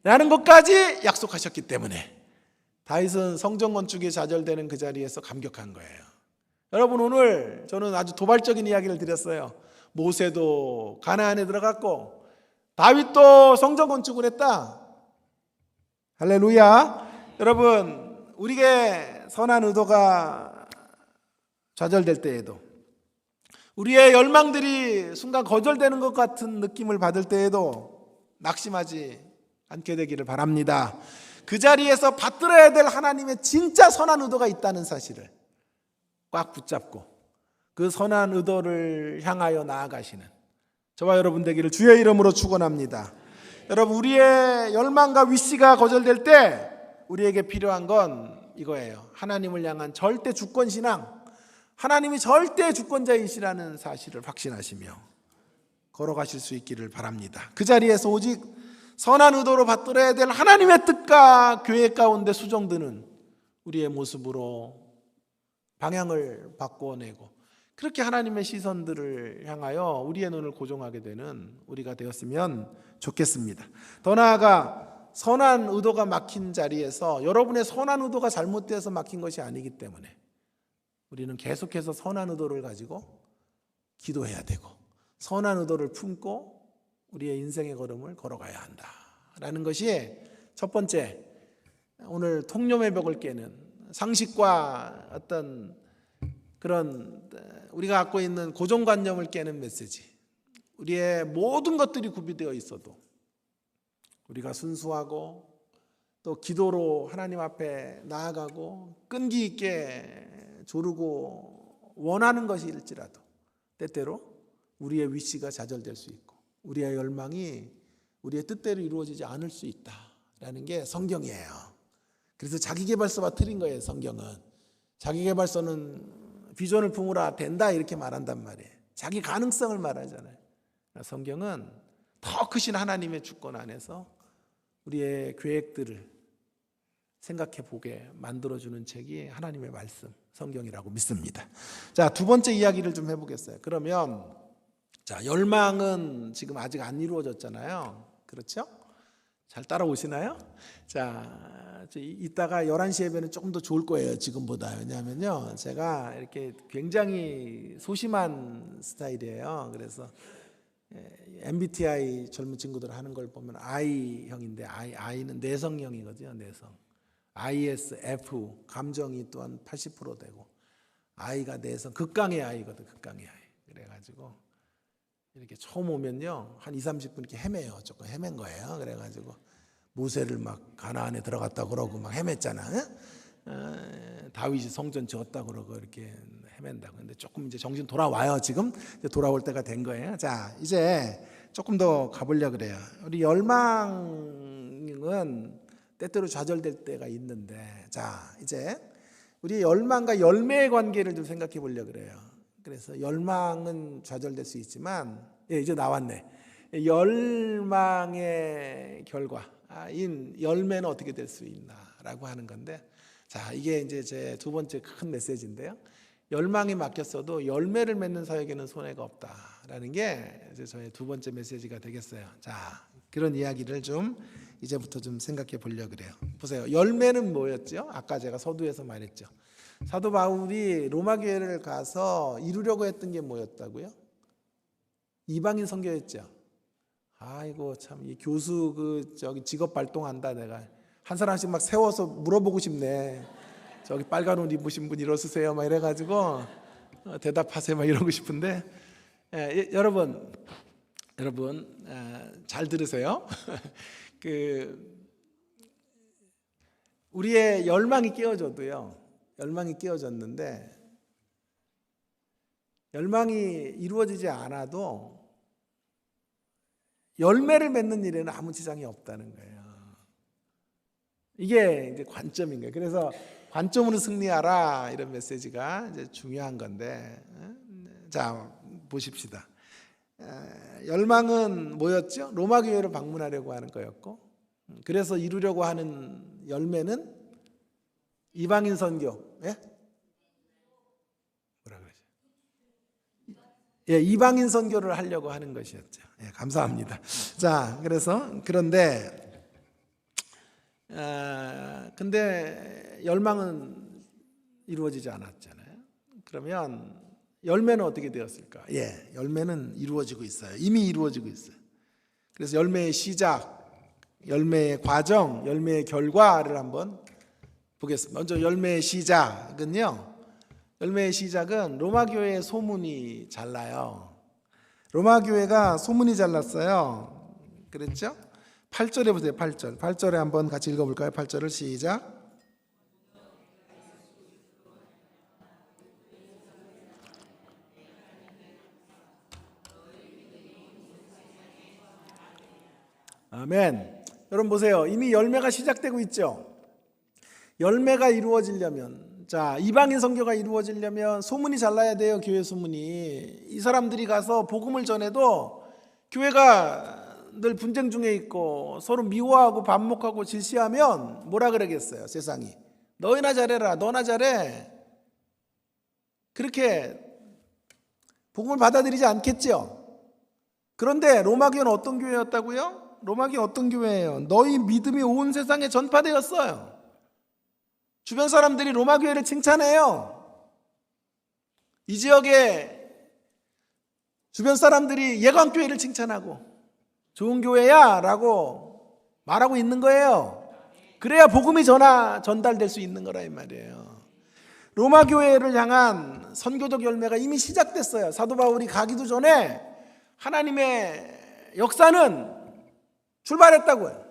라는 것까지 약속하셨기 때문에 다윗은 성전 건축이 좌절되는 그 자리에서 감격한 거예요. 여러분, 오늘 저는 아주 도발적인 이야기를 드렸어요. 모세도 가나안에 들어갔고 다윗도 성전 건축을 했다. 할렐루야. 여러분, 우리에게 선한 의도가 좌절될 때에도, 우리의 열망들이 순간 거절되는 것 같은 느낌을 받을 때에도 낙심하지 않게 되기를 바랍니다. 그 자리에서 받들어야 될 하나님의 진짜 선한 의도가 있다는 사실을 꽉 붙잡고 그 선한 의도를 향하여 나아가시는 저와 여러분 되기를 주의 이름으로 축원합니다. 여러분, 우리의 열망과 위시가 거절될 때 우리에게 필요한 건 이거예요. 하나님을 향한 절대 주권 신앙, 하나님이 절대 주권자이시라는 사실을 확신하시며 걸어가실 수 있기를 바랍니다. 그 자리에서 오직 선한 의도로 받들어야 될 하나님의 뜻과 교회 가운데 수정드는 우리의 모습으로 방향을 바꿔내고 그렇게 하나님의 시선들을 향하여 우리의 눈을 고정하게 되는 우리가 되었으면 좋겠습니다. 더 나아가 선한 의도가 막힌 자리에서 여러분의 선한 의도가 잘못되어서 막힌 것이 아니기 때문에 우리는 계속해서 선한 의도를 가지고 기도해야 되고 선한 의도를 품고 우리의 인생의 걸음을 걸어가야 한다라는 것이 첫 번째, 오늘 통념의 벽을 깨는 상식과 어떤 그런 우리가 갖고 있는 고정관념을 깨는 메시지. 우리의 모든 것들이 구비되어 있어도 우리가 순수하고 또 기도로 하나님 앞에 나아가고 끈기 있게 조르고 원하는 것일지라도 때때로 우리의 위치가 좌절될 수 있고 우리의 열망이 우리의 뜻대로 이루어지지 않을 수 있다라는 게 성경이에요. 그래서 자기계발서가 틀린 거예요. 성경은 자기계발서는 비전을 품으라 된다 이렇게 말한단 말이에요. 자기 가능성을 말하잖아요. 성경은 더 크신 하나님의 주권 안에서 우리의 계획들을 생각해 보게 만들어주는 책이 하나님의 말씀, 성경이라고 믿습니다. 자, 두 번째 이야기를 좀 해보겠어요. 그러면 자, 열망은 지금 아직 안 이루어졌잖아요. 그렇죠? 잘 따라오시나요? 자, 이따가 11시 예배는 조금 더 좋을 거예요, 지금보다. 왜냐하면요, 제가 이렇게 굉장히 소심한 스타일이에요. 그래서 MBTI 젊은 친구들 하는 걸 보면 I형인데 I는 내성형이거든요. 내성. ISF 감정이 또한 80% 되고, I가 내성, 극강의 I거든. 극강의 I. 그래가지고 이렇게 처음 오면요 한 20-30분 이렇게 헤매요. 조금 헤맨 거예요. 그래가지고 모세를 막 가나안에 들어갔다 그러고 막 헤맸잖아. 다윗이 성전 지었다 그러고 이렇게 헤맨다고. 근데 조금 이제 정신 돌아와요. 지금 이제 돌아올 때가 된 거예요. 자, 이제 조금 더 가보려 그래요. 우리 열망은 때때로 좌절될 때가 있는데, 자, 이제 우리 열망과 열매의 관계를 좀 생각해 보려 그래요. 그래서 열망은 좌절될 수 있지만, 이제 나왔네. 열망의 결과인 열매는 어떻게 될 수 있나라고 하는 건데, 자, 이게 이제 제 두 번째 큰 메시지인데요. 열망이 막혔어도 열매를 맺는 사역에는 손해가 없다라는 게 이제 저의 두 번째 메시지가 되겠어요. 자, 그런 이야기를 좀 이제부터 좀 생각해 보려 그래요. 보세요. 열매는 뭐였죠? 아까 제가 서두에서 말했죠. 사도 바울이 로마 교회를 가서 이루려고 했던 게 뭐였다고요? 이방인 선교였죠. 아이고 참 이 교수 직업 발동한다. 내가 한 사람씩 막 세워서 물어보고 싶네. 저기 빨간 옷 입으신 분 일어서세요. 막 이래가지고 대답하세요. 막 이러고 싶은데, 여러분 잘 들으세요. 우리의 열망이 깨어져도요. 열망이 깨어졌는데 열망이 이루어지지 않아도 열매를 맺는 일에는 아무 지장이 없다는 거예요. 이게 이제 관점인 거예요. 그래서 관점으로 승리하라 이런 메시지가 이제 중요한 건데, 자 보십시다. 열망은 뭐였죠? 로마 교회를 방문하려고 하는 거였고, 그래서 이루려고 하는 열매는 이방인 선교. 예? 뭐라 그러죠? 예, 이방인 선교를 하려고 하는 것이었죠. 예, 감사합니다. 자, 그래서 그런데 근데 열망은 이루어지지 않았잖아요. 그러면 열매는 어떻게 되었을까? 예, 열매는 이루어지고 있어요. 이미 이루어지고 있어요. 그래서 열매의 시작, 열매의 과정, 열매의 결과를 한번 보겠습니다. 먼저 열매의 시작은요. 열매의 시작은 로마 교회의 소문이 잘 나요. 로마 교회가 소문이 잘 났어요. 그랬죠? 8절에 보세요. 8절. 8절에 한번 같이 읽어볼까요? 8절을 시작. 아멘. 여러분 보세요. 이미 열매가 시작되고 있죠. 열매가 이루어지려면, 자, 이방인 선교가 이루어지려면 소문이 잘 나야 돼요. 교회 소문이. 이 사람들이 가서 복음을 전해도 교회가 늘 분쟁 중에 있고 서로 미워하고 반목하고 질시하면 뭐라 그러겠어요? 세상이 너희나 잘해라, 너나 잘해, 그렇게 복음을 받아들이지 않겠죠. 그런데 로마 교회는 어떤 교회였다고요? 로마 교회 어떤 교회예요? 너희 믿음이 온 세상에 전파되었어요. 주변 사람들이 로마 교회를 칭찬해요. 이 지역의 주변 사람들이 예광교회를 칭찬하고 좋은 교회야 라고 말하고 있는 거예요. 그래야 복음이 전달될 수 있는 거라 이 말이에요. 로마 교회를 향한 선교적 열매가 이미 시작됐어요. 사도 바울이 가기도 전에 하나님의 역사는 출발했다고요.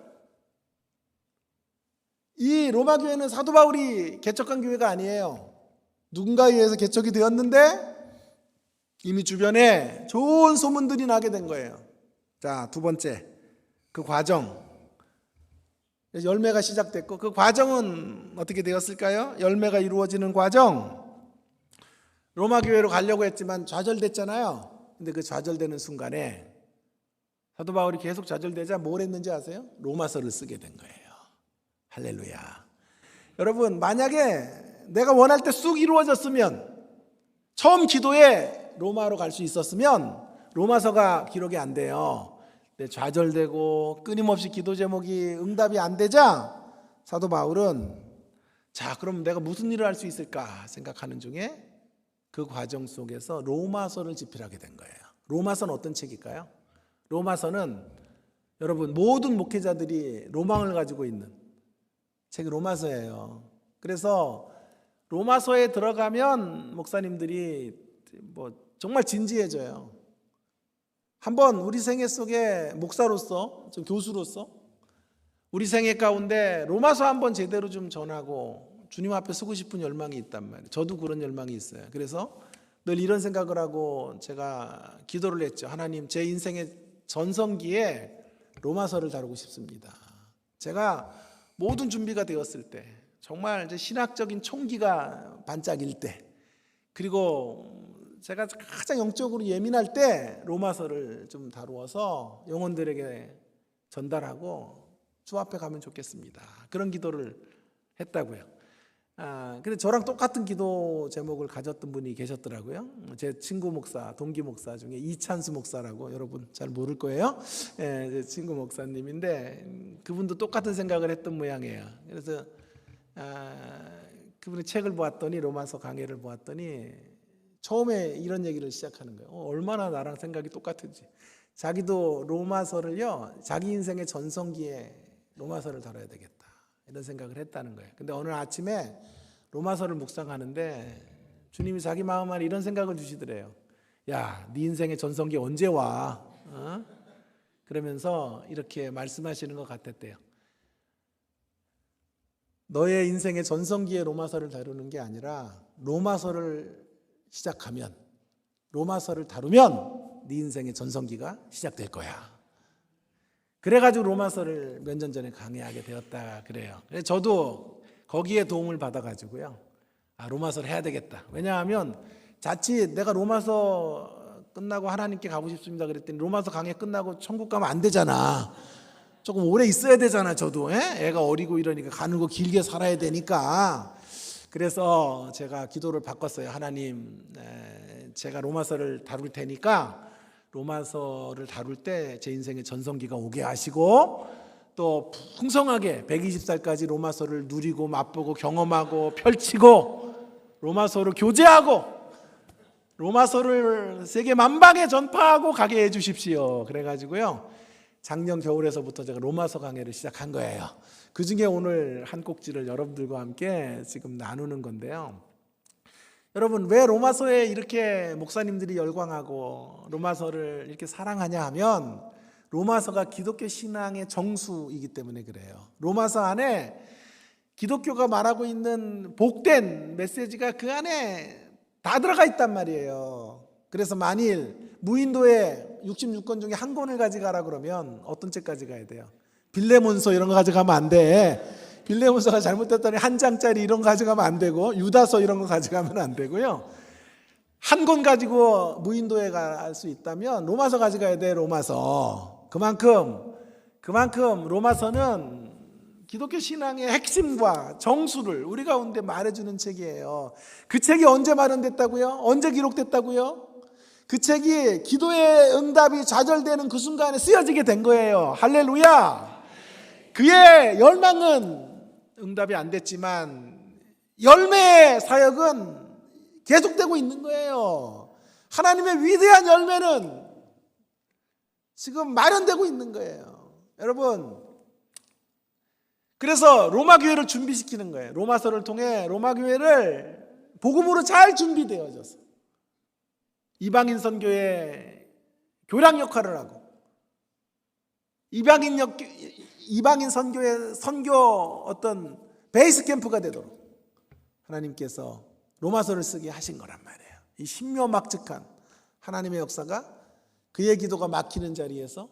이 로마 교회는 사도 바울이 개척한 교회가 아니에요. 누군가에 의해서 개척이 되었는데 이미 주변에 좋은 소문들이 나게 된 거예요. 자, 두 번째, 그 과정. 열매가 시작됐고 그 과정은 어떻게 되었을까요? 열매가 이루어지는 과정. 로마 교회로 가려고 했지만 좌절됐잖아요. 근데 그 좌절되는 순간에 사도 바울이 계속 좌절되자 뭘 했는지 아세요? 로마서를 쓰게 된 거예요. 할렐루야. 여러분, 만약에 내가 원할 때 쑥 이루어졌으면, 처음 기도에 로마로 갈 수 있었으면 로마서가 기록이 안 돼요. 근데 좌절되고 끊임없이 기도 제목이 응답이 안 되자 사도 바울은 자, 그럼 내가 무슨 일을 할 수 있을까 생각하는 중에 그 과정 속에서 로마서를 집필하게 된 거예요. 로마서는 어떤 책일까요? 로마서는 여러분 모든 목회자들이 로망을 가지고 있는 책이 로마서예요. 그래서 로마서에 들어가면 목사님들이 정말 진지해져요. 한번 우리 생애 속에 목사로서, 좀 교수로서 우리 생애 가운데 로마서 한번 제대로 좀 전하고 주님 앞에 서고 싶은 열망이 있단 말이에요. 저도 그런 열망이 있어요. 그래서 늘 이런 생각을 하고 제가 기도를 했죠. 하나님, 제 인생의 전성기에 로마서를 다루고 싶습니다. 제가 모든 준비가 되었을 때, 정말 이제 신학적인 총기가 반짝일 때, 그리고 제가 가장 영적으로 예민할 때 로마서를 좀 다루어서 영혼들에게 전달하고 주 앞에 가면 좋겠습니다. 그런 기도를 했다고요. 근데 저랑 똑같은 기도 제목을 가졌던 분이 계셨더라고요. 제 친구 목사, 동기 목사 중에 이찬수 목사라고, 여러분 잘 모를 거예요. 제 친구 목사님인데 그분도 똑같은 생각을 했던 모양이에요. 그래서 그분의 책을 보았더니, 로마서 강해를 보았더니 처음에 이런 얘기를 시작하는 거예요. 얼마나 나랑 생각이 똑같은지. 자기도 로마서를요, 자기 인생의 전성기에 로마서를 다뤄야 되겠다, 이런 생각을 했다는 거예요. 근데 오늘 아침에 로마서를 묵상하는데 주님이 자기 마음 안에 이런 생각을 주시더래요. 야, 네 인생의 전성기 언제 와? 그러면서 이렇게 말씀하시는 것 같았대요. 너의 인생의 전성기에 로마서를 다루는 게 아니라 로마서를 시작하면, 로마서를 다루면 네 인생의 전성기가 시작될 거야. 그래가지고 로마서를 몇 년 전에 강의하게 되었다 그래요. 그래서 저도 거기에 도움을 받아가지고요, 로마서를 해야 되겠다. 왜냐하면 자칫 내가 로마서 끝나고 하나님께 가고 싶습니다 그랬더니 로마서 강의 끝나고 천국 가면 안 되잖아. 조금 오래 있어야 되잖아. 저도 애가 어리고 이러니까 가는 거 길게 살아야 되니까. 그래서 제가 기도를 바꿨어요. 하나님, 제가 로마서를 다룰 테니까 로마서를 다룰 때 제 인생의 전성기가 오게 하시고, 또 풍성하게 120살까지 로마서를 누리고 맛보고 경험하고 펼치고 로마서를 교제하고 로마서를 세계 만방에 전파하고 가게 해 주십시오. 그래가지고요, 작년 겨울에서부터 제가 로마서 강해를 시작한 거예요. 그 중에 오늘 한 꼭지를 여러분들과 함께 지금 나누는 건데요. 여러분, 왜 로마서에 이렇게 목사님들이 열광하고 로마서를 이렇게 사랑하냐 하면, 로마서가 기독교 신앙의 정수이기 때문에 그래요. 로마서 안에 기독교가 말하고 있는 복된 메시지가 그 안에 다 들어가 있단 말이에요. 그래서 만일 무인도에 66권 중에 한 권을 가져가라 그러면 어떤 책 가져가야 돼요? 빌레몬서 이런 거 가져가면 안 돼. 빌레몬서가 잘못됐더니 한 장짜리 이런 거 가져가면 안 되고, 유다서 이런 거 가져가면 안 되고요. 한 권 가지고 무인도에 갈 수 있다면 로마서 가져가야 돼. 로마서. 그만큼 로마서는 기독교 신앙의 핵심과 정수를 우리 가운데 말해주는 책이에요. 그 책이 언제 마련됐다고요? 언제 기록됐다고요? 그 책이 기도의 응답이 좌절되는 그 순간에 쓰여지게 된 거예요. 할렐루야. 그의 열망은 응답이 안 됐지만 열매의 사역은 계속되고 있는 거예요. 하나님의 위대한 열매는 지금 마련되고 있는 거예요. 여러분, 그래서 로마 교회를 준비시키는 거예요. 로마서를 통해 로마 교회를 복음으로 잘 준비되어져서 이방인 선교의 교량 역할을 하고, 이방인 선교의 선교 어떤 베이스 캠프가 되도록 하나님께서 로마서를 쓰게 하신 거란 말이에요. 이 신묘막측한 하나님의 역사가 그의 기도가 막히는 자리에서,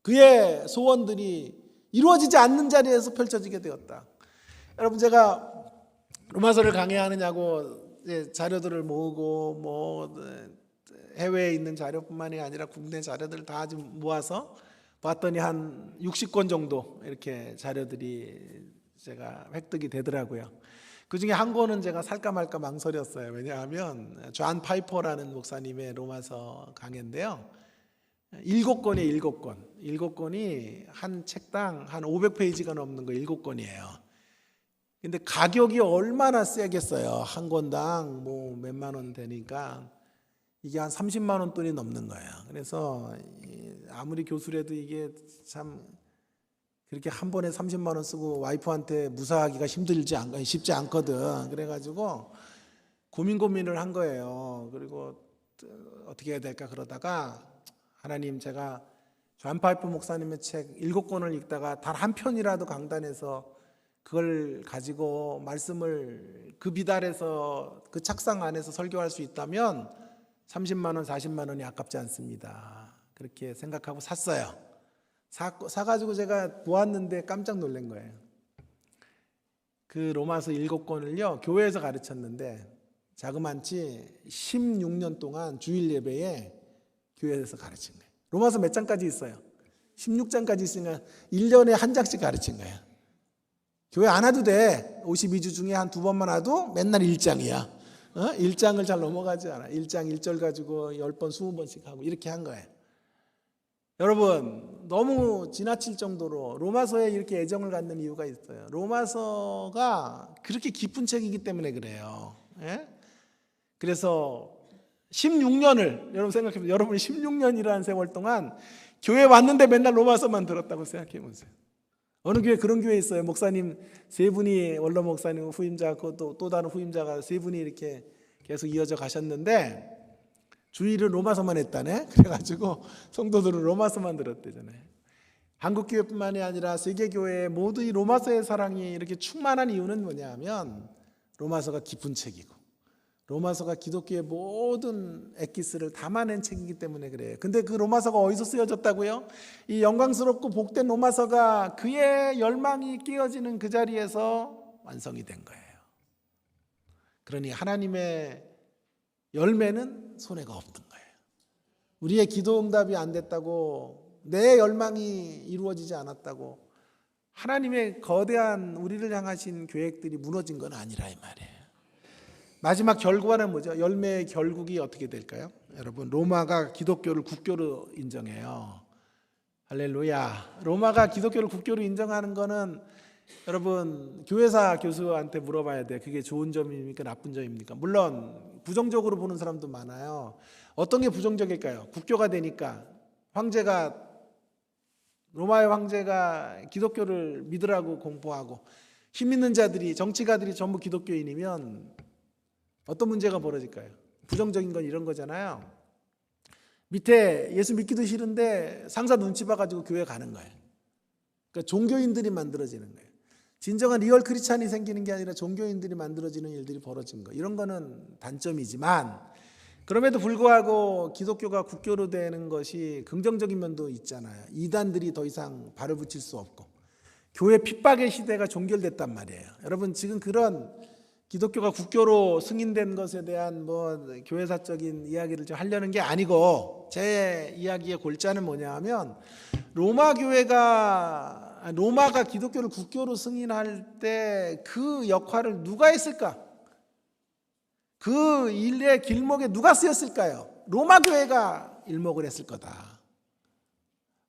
그의 소원들이 이루어지지 않는 자리에서 펼쳐지게 되었다. 여러분, 제가 로마서를 강의하느냐고 자료들을 모으고 해외에 있는 자료뿐만이 아니라 국내 자료들을 다 모아서 봤더니 한 60권 정도 이렇게 자료들이 제가 획득이 되더라고요. 그 중에 한 권은 제가 살까 말까 망설였어요. 왜냐하면 존 파이퍼라는 목사님의 로마서 강해인데요. 7권이에요. 7권. 7권이 한 책당 한 500페이지가 넘는 거 7권이에요. 근데 가격이 얼마나 세겠어요. 한 권당 뭐 몇만 원 되니까 이게 한 30만 원 돈이 넘는 거예요. 그래서 아무리 교수라도 이게 참 그렇게 한 번에 30만 원 쓰고 와이프한테 무사하기가 쉽지 않거든. 그래가지고 고민을 한 거예요. 그리고 어떻게 해야 될까 그러다가 하나님, 제가 존 파이퍼 목사님의 책 7권을 읽다가 단 한 편이라도 강단에서 그걸 가지고 말씀을 그 비달에서 그 책상 안에서 설교할 수 있다면 30만 원, 40만 원이 아깝지 않습니다. 그렇게 생각하고 샀어요. 사가지고 제가 보았는데 깜짝 놀란 거예요. 그 로마서 7권을요 교회에서 가르쳤는데 자그만치 16년 동안 주일 예배에 교회에서 가르친 거예요. 로마서 몇 장까지 있어요? 16장까지 있으니까 1년에 한 장씩 가르친 거예요. 교회 안 와도 돼. 52주 중에 한 2번만 와도 맨날 1장이야. 1장을 잘 넘어가지 않아. 1장 1절 가지고 10번, 20번씩 하고 이렇게 한 거예요. 여러분, 너무 지나칠 정도로 로마서에 이렇게 애정을 갖는 이유가 있어요. 로마서가 그렇게 깊은 책이기 때문에 그래요. 예? 그래서 16년을 여러분 생각해보세요. 여러분이 16년이라는 세월 동안 교회 왔는데 맨날 로마서만 들었다고 생각해보세요. 어느 교회 그런 교회 있어요. 목사님 3분이, 원로 목사님 후임자, 또 다른 후임자가 3분이 이렇게 계속 이어져 가셨는데 주일은 로마서만 했다네. 그래가지고 성도들은 로마서만 들었대잖아요. 한국 교회뿐만이 아니라 세계 교회 모두 이 로마서의 사랑이 이렇게 충만한 이유는 뭐냐면 로마서가 깊은 책이고 로마서가 기독교의 모든 엑기스를 담아낸 책이기 때문에 그래요. 근데 그 로마서가 어디서 쓰여졌다고요? 이 영광스럽고 복된 로마서가 그의 열망이 끼어지는 그 자리에서 완성이 된 거예요. 그러니 하나님의 열매는 손해가 없는 거예요. 우리의 기도 응답이 안 됐다고, 내 열망이 이루어지지 않았다고 하나님의 거대한 우리를 향하신 계획들이 무너진 건 아니라 이 말이에요. 마지막 결과는 뭐죠? 열매의 결국이 어떻게 될까요? 여러분, 로마가 기독교를 국교로 인정해요. 할렐루야. 로마가 기독교를 국교로 인정하는 거는 여러분 교회사 교수한테 물어봐야 돼. 그게 좋은 점입니까? 나쁜 점입니까? 물론 부정적으로 보는 사람도 많아요. 어떤 게 부정적일까요? 국교가 되니까 로마의 황제가 기독교를 믿으라고 공포하고 힘 있는 자들이, 정치가들이 전부 기독교인이면 어떤 문제가 벌어질까요? 부정적인 건 이런 거잖아요. 밑에 예수 믿기도 싫은데 상사 눈치 봐가지고 교회 가는 거예요. 그러니까 종교인들이 만들어지는 거예요. 진정한 리얼 크리스찬이 생기는 게 아니라 종교인들이 만들어지는 일들이 벌어진 거. 이런 거는 단점이지만 그럼에도 불구하고 기독교가 국교로 되는 것이 긍정적인 면도 있잖아요. 이단들이 더 이상 발을 붙일 수 없고 교회 핍박의 시대가 종결됐단 말이에요. 여러분, 지금 그런 기독교가 국교로 승인된 것에 대한 교회사적인 이야기를 좀 하려는 게 아니고, 제 이야기의 골자는 뭐냐 하면 로마가 기독교를 국교로 승인할 때 그 역할을 누가 했을까? 그 일의 길목에 누가 쓰였을까요? 로마 교회가 일목을 했을 거다.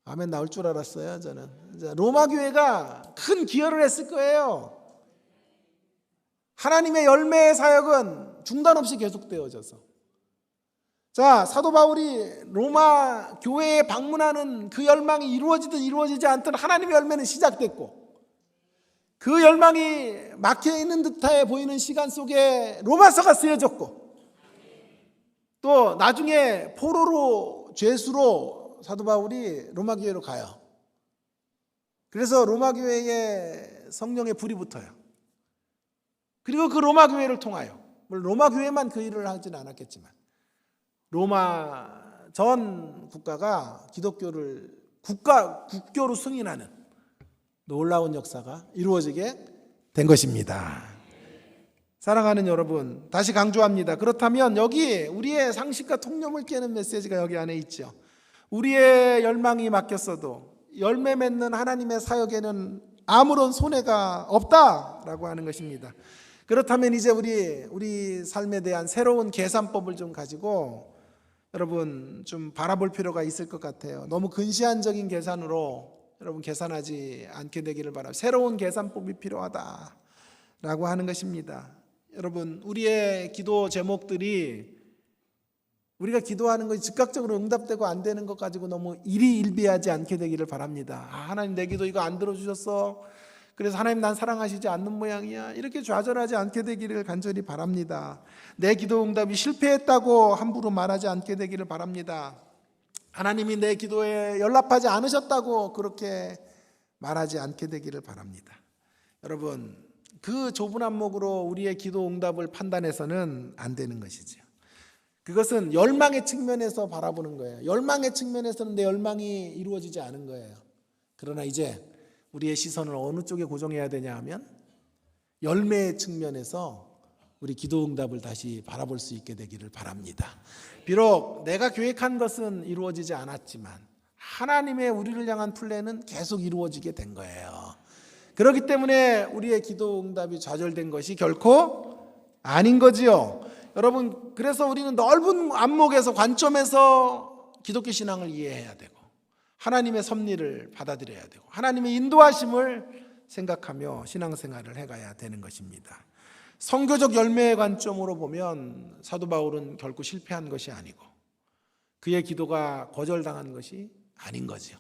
아멘 나올 줄 알았어요. 저는 로마 교회가 큰 기여를 했을 거예요. 하나님의 열매의 사역은 중단 없이 계속되어져서, 자, 사도 바울이 로마 교회에 방문하는 그 열망이 이루어지든 이루어지지 않든 하나님의 열매는 시작됐고, 그 열망이 막혀 있는 듯해 보이는 시간 속에 로마서가 쓰여졌고, 또 나중에 포로로, 죄수로 사도 바울이 로마 교회로 가요. 그래서 로마 교회에 성령의 불이 붙어요. 그리고 그 로마 교회를 통하여, 물론 로마 교회만 그 일을 하지는 않았겠지만 로마 전 국가가 기독교를 국교로 승인하는 놀라운 역사가 이루어지게 된 것입니다. 사랑하는 여러분, 다시 강조합니다. 그렇다면 여기 우리의 상식과 통념을 깨는 메시지가 여기 안에 있죠. 우리의 열망이 막혔어도 열매 맺는 하나님의 사역에는 아무런 손해가 없다라고 하는 것입니다. 그렇다면 이제 우리 삶에 대한 새로운 계산법을 좀 가지고 여러분 좀 바라볼 필요가 있을 것 같아요. 너무 근시안적인 계산으로 여러분 계산하지 않게 되기를 바랍니다. 새로운 계산법이 필요하다라고 하는 것입니다. 여러분 우리의 기도 제목들이 우리가 기도하는 것이 즉각적으로 응답되고 안 되는 것 가지고 너무 일희일비하지 않게 되기를 바랍니다. 하나님 내 기도 이거 안 들어주셨어. 그래서 하나님 난 사랑하시지 않는 모양이야. 이렇게 좌절하지 않게 되기를 간절히 바랍니다. 내 기도 응답이 실패했다고 함부로 말하지 않게 되기를 바랍니다. 하나님이 내 기도에 연락하지 않으셨다고 그렇게 말하지 않게 되기를 바랍니다. 여러분 그 좁은 안목으로 우리의 기도 응답을 판단해서는 안 되는 것이죠. 그것은 열망의 측면에서 바라보는 거예요. 열망의 측면에서는 내 열망이 이루어지지 않은 거예요. 그러나 이제 우리의 시선을 어느 쪽에 고정해야 되냐 하면 열매의 측면에서 우리 기도 응답을 다시 바라볼 수 있게 되기를 바랍니다. 비록 내가 계획한 것은 이루어지지 않았지만 하나님의 우리를 향한 플랜은 계속 이루어지게 된 거예요. 그렇기 때문에 우리의 기도 응답이 좌절된 것이 결코 아닌 거지요. 여러분 그래서 우리는 넓은 안목에서 관점에서 기독교 신앙을 이해해야 되고 하나님의 섭리를 받아들여야 되고 하나님의 인도하심을 생각하며 신앙생활을 해가야 되는 것입니다. 선교적 열매의 관점으로 보면 사도 바울은 결코 실패한 것이 아니고 그의 기도가 거절당한 것이 아닌 거죠.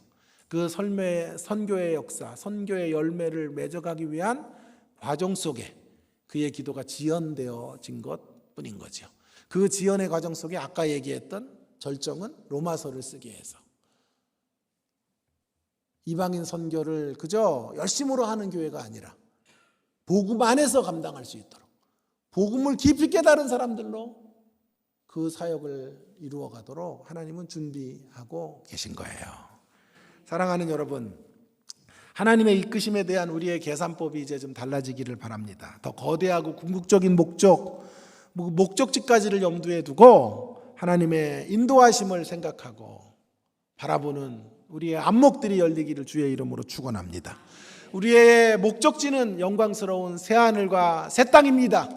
그 선교의 역사, 선교의 열매를 맺어가기 위한 과정 속에 그의 기도가 지연되어진 것뿐인 거죠. 그 지연의 과정 속에 아까 얘기했던 절정은 로마서를 쓰게 해서 이방인 선교를 그저 열심으로 하는 교회가 아니라 복음 안에서 감당할 수 있도록 복음을 깊이 깨달은 사람들로 그 사역을 이루어 가도록 하나님은 준비하고 계신 거예요. 사랑하는 여러분, 하나님의 이끄심에 대한 우리의 계산법이 이제 좀 달라지기를 바랍니다. 더 거대하고 궁극적인 목적지까지를 염두에 두고 하나님의 인도하심을 생각하고 바라보는 우리의 안목들이 열리기를 주의 이름으로 축원합니다. 우리의 목적지는 영광스러운 새하늘과 새 땅입니다.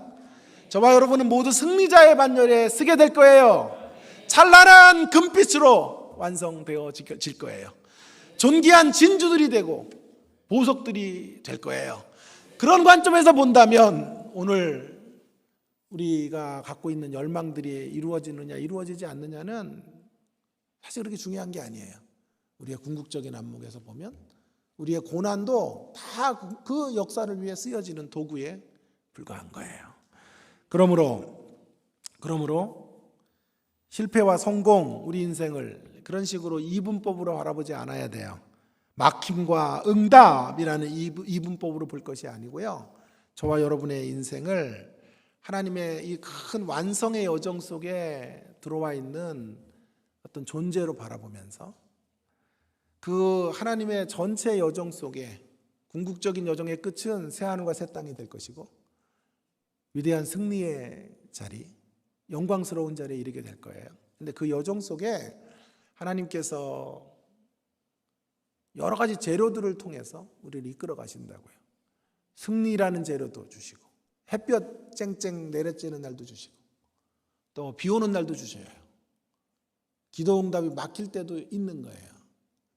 저와 여러분은 모두 승리자의 반열에 서게 될 거예요. 찬란한 금빛으로 완성되어질 거예요. 존귀한 진주들이 되고 보석들이 될 거예요. 그런 관점에서 본다면 오늘 우리가 갖고 있는 열망들이 이루어지느냐 이루어지지 않느냐는 사실 그렇게 중요한 게 아니에요. 우리의 궁극적인 안목에서 보면 우리의 고난도 다 그 역사를 위해 쓰여지는 도구에 불과한 거예요. 그러므로 실패와 성공, 우리 인생을 그런 식으로 이분법으로 바라보지 않아야 돼요. 막힘과 응답이라는 이분법으로 볼 것이 아니고요. 저와 여러분의 인생을 하나님의 이 큰 완성의 여정 속에 들어와 있는 어떤 존재로 바라보면서 그 하나님의 전체 여정 속에 궁극적인 여정의 끝은 새하늘과 새 땅이 될 것이고 위대한 승리의 자리, 영광스러운 자리에 이르게 될 거예요. 근데 그 여정 속에 하나님께서 여러 가지 재료들을 통해서 우리를 이끌어 가신다고요. 승리라는 재료도 주시고 햇볕 쨍쨍 내려쬐는 날도 주시고 또 비 오는 날도 주셔요. 기도 응답이 막힐 때도 있는 거예요.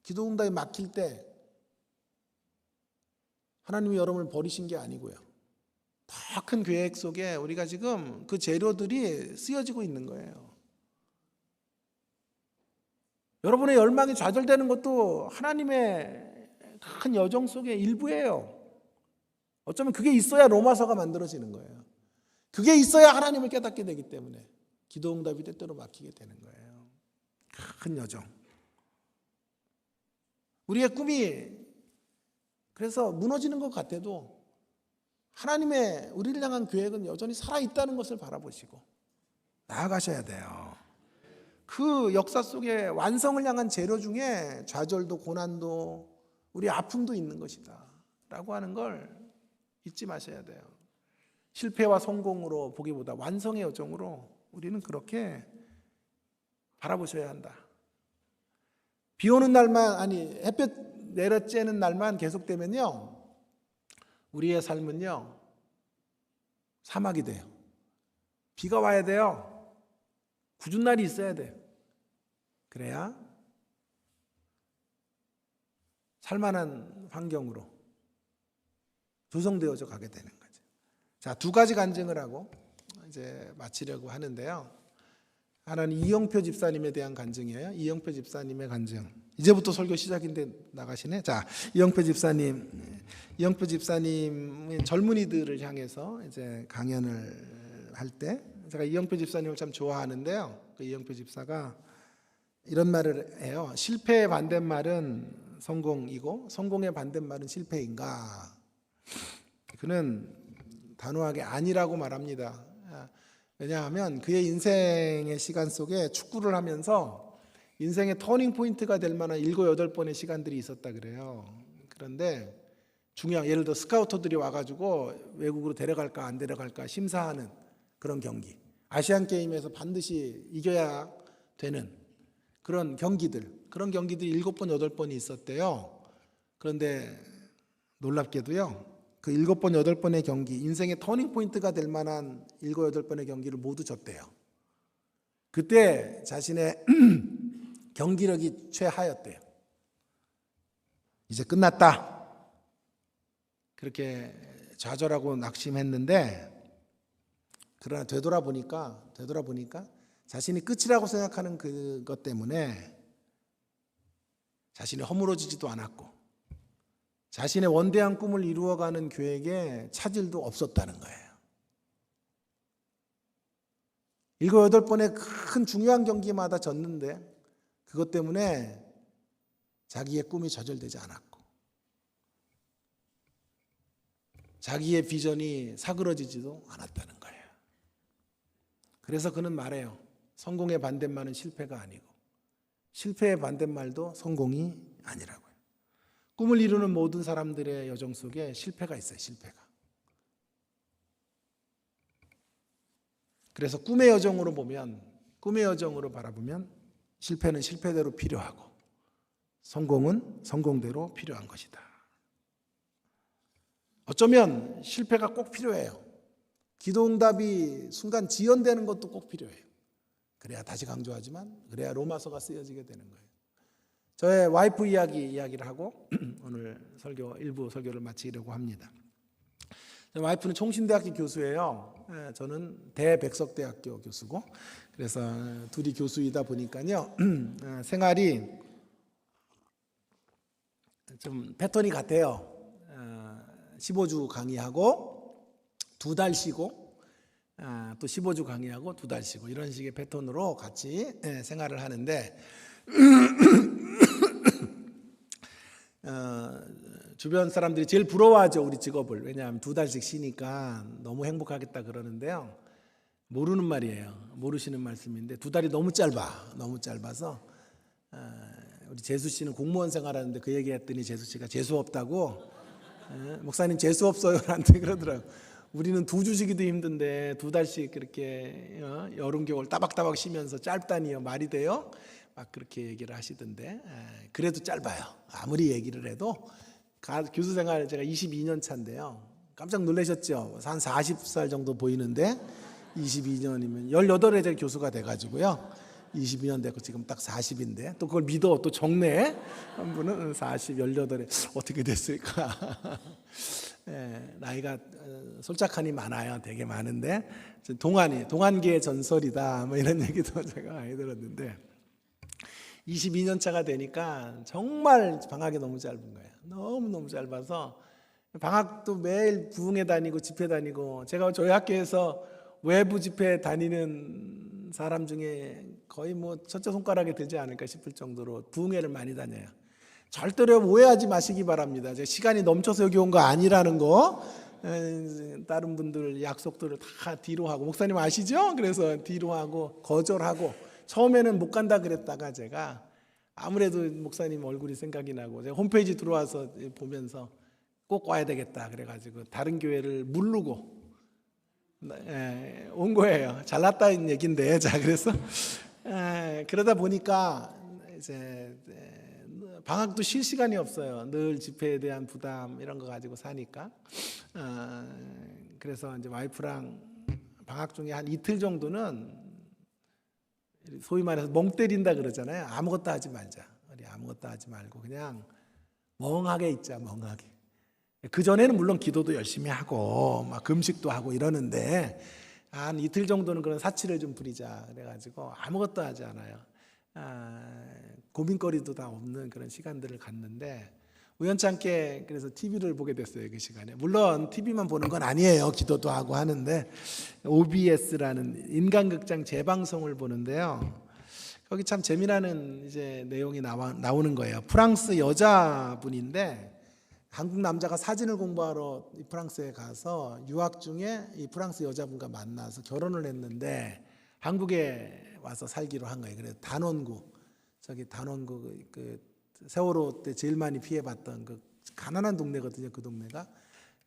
기도 응답이 막힐 때 하나님이 여러분을 버리신 게 아니고요. 더 큰 계획 속에 우리가 지금 그 재료들이 쓰여지고 있는 거예요. 여러분의 열망이 좌절되는 것도 하나님의 큰 여정 속의 일부예요. 어쩌면 그게 있어야 로마서가 만들어지는 거예요. 그게 있어야 하나님을 깨닫게 되기 때문에 기도 응답이 때때로 막히게 되는 거예요. 큰 여정. 우리의 꿈이 그래서 무너지는 것 같아도 하나님의 우리를 향한 계획은 여전히 살아있다는 것을 바라보시고 나아가셔야 돼요. 그 역사 속에 완성을 향한 재료 중에 좌절도 고난도 우리 아픔도 있는 것이다 라고 하는 걸 잊지 마셔야 돼요. 실패와 성공으로 보기보다 완성의 여정으로 우리는 그렇게 바라보셔야 한다. 비 오는 날만 햇볕 내려쬐는 날만 계속되면요 우리의 삶은요, 사막이 돼요. 비가 와야 돼요. 굳은 날이 있어야 돼요. 그래야 살만한 환경으로 조성되어져 가게 되는 거죠. 자, 두 가지 간증을 하고 이제 마치려고 하는데요. 하나는 이영표 집사님에 대한 간증이에요. 이영표 집사님의 간증. 이제부터 설교 시작인데 나가시네. 자, 이영표 집사님은 젊은이들을 향해서 이제 강연을 할 때 제가 이영표 집사님을 참 좋아하는데요. 그 이영표 집사가 이런 말을 해요. 실패의 반대말은 성공이고 성공의 반대말은 실패인가? 그는 단호하게 아니라고 말합니다. 왜냐하면 그의 인생의 시간 속에 축구를 하면서 인생의 터닝 포인트가 될 만한 7, 8번의 시간들이 있었다 그래요. 그런데 중요한, 예를 들어 스카우터들이 와가지고 외국으로 데려갈까 안 데려갈까 심사하는 그런 경기, 아시안 게임에서 반드시 이겨야 되는 그런 경기들이 7번, 8번이 있었대요. 그런데 놀랍게도요, 그 7번, 8번의 경기, 인생의 터닝 포인트가 될 만한 7, 8번의 경기를 모두 졌대요. 그때 자신의 경기력이 최하였대요. 이제 끝났다, 그렇게 좌절하고 낙심했는데, 그러나 되돌아보니까 자신이 끝이라고 생각하는 그것 때문에 자신이 허물어지지도 않았고 자신의 원대한 꿈을 이루어가는 계획에 차질도 없었다는 거예요. 7, 8번의 큰 중요한 경기마다 졌는데 그것 때문에 자기의 꿈이 좌절되지 않았고 자기의 비전이 사그러지지도 않았다는 거예요. 그래서 그는 말해요. 성공의 반대말은 실패가 아니고 실패의 반대말도 성공이 아니라고요. 꿈을 이루는 모든 사람들의 여정 속에 실패가 있어요. 실패가. 그래서 꿈의 여정으로 바라보면 실패는 실패대로 필요하고 성공은 성공대로 필요한 것이다. 어쩌면 실패가 꼭 필요해요. 기도응답이 순간 지연되는 것도 꼭 필요해요. 그래야, 다시 강조하지만 그래야 로마서가 쓰여지게 되는 거예요. 저의 와이프 이야기를 하고 오늘 일부 설교를 마치려고 합니다. 와이프는 총신대학교 교수예요. 저는 대백석대학교 교수고, 그래서 둘이 교수이다 보니까요, 생활이 좀 패턴이 같아요. 15주 강의하고 2달 쉬고, 또 15주 강의하고 2달 쉬고, 이런 식의 패턴으로 같이 생활을 하는데 주변 사람들이 제일 부러워하죠, 우리 직업을. 왜냐하면 2달씩 쉬니까 너무 행복하겠다 그러는데요. 모르는 말이에요. 모르시는 말씀인데 2달이 너무 짧아서 우리 재수 씨는 공무원 생활하는데 그 얘기했더니 재수 씨가 재수 없다고, 목사님 재수 없어요 한테 그러더라고요. 우리는 2주 쉬기도 힘든데 2달씩 그렇게 여름 겨울 따박따박 쉬면서 짧다니요, 말이 돼요? 막 그렇게 얘기를 하시던데, 그래도 짧아요. 아무리 얘기를 해도. 교수 생활 제가 22년 차인데요. 깜짝 놀라셨죠? 한 40살 정도 보이는데 22년이면 18에 제가 교수가 돼가지고요. 22년 됐고 지금 딱 40인데 또 그걸 믿어, 또 적네. 한 분은 40, 18에 어떻게 됐을까? 나이가 솔직하니 많아요. 되게 많은데 동안계의 전설이다 뭐 이런 얘기도 제가 많이 들었는데 22년 차가 되니까 정말 방학이 너무 짧은 거예요. 너무 짧아서 방학도 매일 부흥회 다니고 집회 다니고, 제가 저희 학교에서 외부 집회 다니는 사람 중에 거의 뭐 첫째 손가락에 들지 않을까 싶을 정도로 부흥회를 많이 다녀요. 절대로 오해하지 마시기 바랍니다. 제가 시간이 넘쳐서 여기 온 거 아니라는 거. 다른 분들 약속들을 다 뒤로 하고, 목사님 아시죠? 그래서 뒤로 하고 거절하고, 처음에는 못 간다 그랬다가 제가 아무래도 목사님 얼굴이 생각이 나고 제가 홈페이지 들어와서 보면서 꼭 와야 되겠다 그래가지고 다른 교회를 무르고 온 거예요. 잘났다는 얘기인데. 자, 그래서 그러다 보니까 이제 방학도 쉴 시간이 없어요. 늘 집회에 대한 부담 이런 거 가지고 사니까. 그래서 이제 와이프랑 방학 중에 한 이틀 정도는 소위 말해서 멍 때린다 그러잖아요. 아무것도 하지 말자. 우리 아무것도 하지 말고 그냥 멍하게 있자, 멍하게. 그 전에는 물론 기도도 열심히 하고 막 금식도 하고 이러는데 한 이틀 정도는 그런 사치를 좀 부리자 그래가지고 아무것도 하지 않아요. 고민거리도 다 없는 그런 시간들을 갖는데 우연찮게 그래서 TV를 보게 됐어요. 그 시간에. 물론 TV만 보는 건 아니에요. 기도도 하고 하는데 OBS라는 인간극장 재방송을 보는데요. 거기 참 재미나는 이제 내용이 나오는 거예요. 프랑스 여자분인데 한국 남자가 사진을 공부하러 이 프랑스에 가서 유학 중에 이 프랑스 여자분과 만나서 결혼을 했는데 한국에 와서 살기로 한 거예요. 그래서 단원구 그 세월호 때 제일 많이 피해봤던 그 가난한 동네거든요. 그 동네가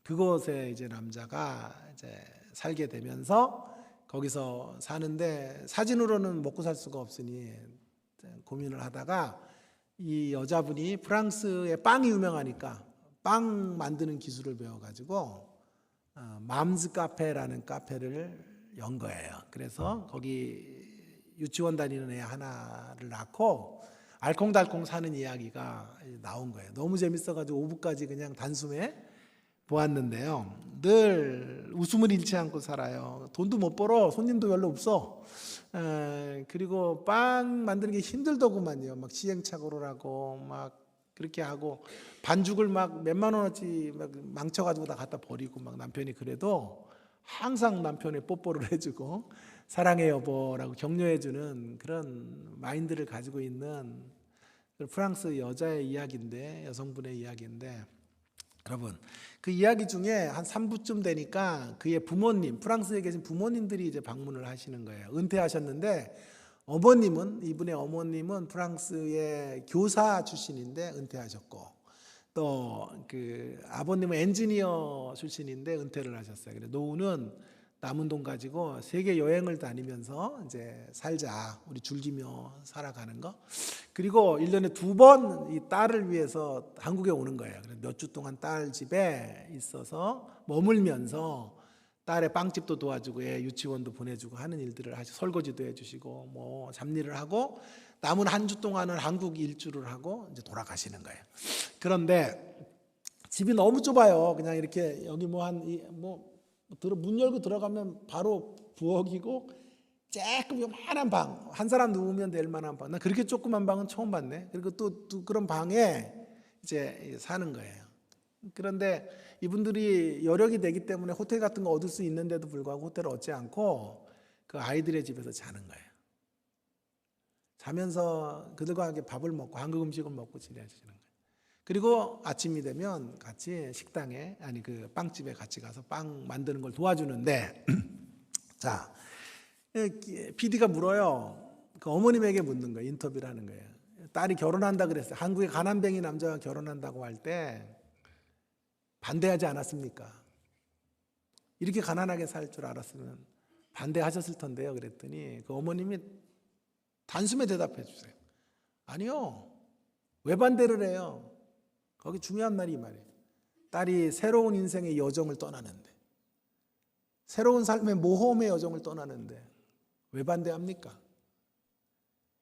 그곳에 이제 남자가 이제 살게 되면서 거기서 사는데 사진으로는 먹고 살 수가 없으니 고민을 하다가 이 여자분이 프랑스에 빵이 유명하니까 빵 만드는 기술을 배워가지고 맘즈 카페라는 카페를 연 거예요. 그래서 거기 유치원 다니는 애 하나를 낳고 알콩달콩 사는 이야기가 나온 거예요. 너무 재밌어가지고 5부까지 그냥 단숨에 보았는데요. 늘 웃음을 잃지 않고 살아요. 돈도 못 벌어. 손님도 별로 없어. 그리고 빵 만드는 게 힘들더구만요. 막 시행착오를 하고 막 그렇게 하고 반죽을 막 몇만 원어치 막 망쳐가지고 다 갖다 버리고 막 남편이 그래도 항상 남편이 뽀뽀를 해주고 사랑해 여보라고 격려해주는 그런 마인드를 가지고 있는 프랑스 여자의 이야기인데 여성분의 이야기인데 여러분 그 이야기 중에 한 3부쯤 되니까 그의 부모님 프랑스에 계신 부모님들이 이제 방문을 하시는 거예요. 은퇴하셨는데 이분의 어머님은 프랑스의 교사 출신인데 은퇴하셨고 또 그 아버님은 엔지니어 출신인데 은퇴를 하셨어요. 그래서 노후는 남은 돈 가지고 세계 여행을 다니면서 이제 살자 우리 즐기며 살아가는 거. 그리고 1년에 2번 이 딸을 위해서 한국에 오는 거예요. 그래서 몇 주 동안 딸 집에 있어서 머물면서 딸의 빵집도 도와주고 애 유치원도 보내주고 하는 일들을 하시고 설거지도 해주시고 뭐 잡일을 하고 남은 한 주 동안은 한국 일주를 하고 이제 돌아가시는 거예요. 그런데 집이 너무 좁아요. 그냥 이렇게 여기 문 열고 들어가면 바로 부엌이고 조금 요만한 방, 한 사람 누우면 될 만한 방. 나 그렇게 조그만 방은 처음 봤네. 그리고 또 그런 방에 이제 사는 거예요. 그런데 이분들이 여력이 되기 때문에 호텔 같은 거 얻을 수 있는데도 불구하고 호텔을 얻지 않고 그 아이들의 집에서 자는 거예요. 자면서 그들과 함께 밥을 먹고 한국 음식을 먹고 지내시는 거예요. 그리고 아침이 되면 같이 식당에 그 빵집에 같이 가서 빵 만드는 걸 도와주는데 자 PD가 물어요. 그 어머님에게 묻는 거예요. 인터뷰를 하는 거예요. 딸이 결혼한다 그랬어요. 한국의 가난뱅이 남자가 결혼한다고 할 때 반대하지 않았습니까? 이렇게 가난하게 살 줄 알았으면 반대하셨을 텐데요. 그랬더니 그 어머님이 단숨에 대답해 주세요. 아니요. 왜 반대를 해요? 거기 중요한 말이 이 말이에요. 딸이 새로운 인생의 여정을 떠나는데 새로운 삶의 모험의 여정을 떠나는데 왜 반대합니까?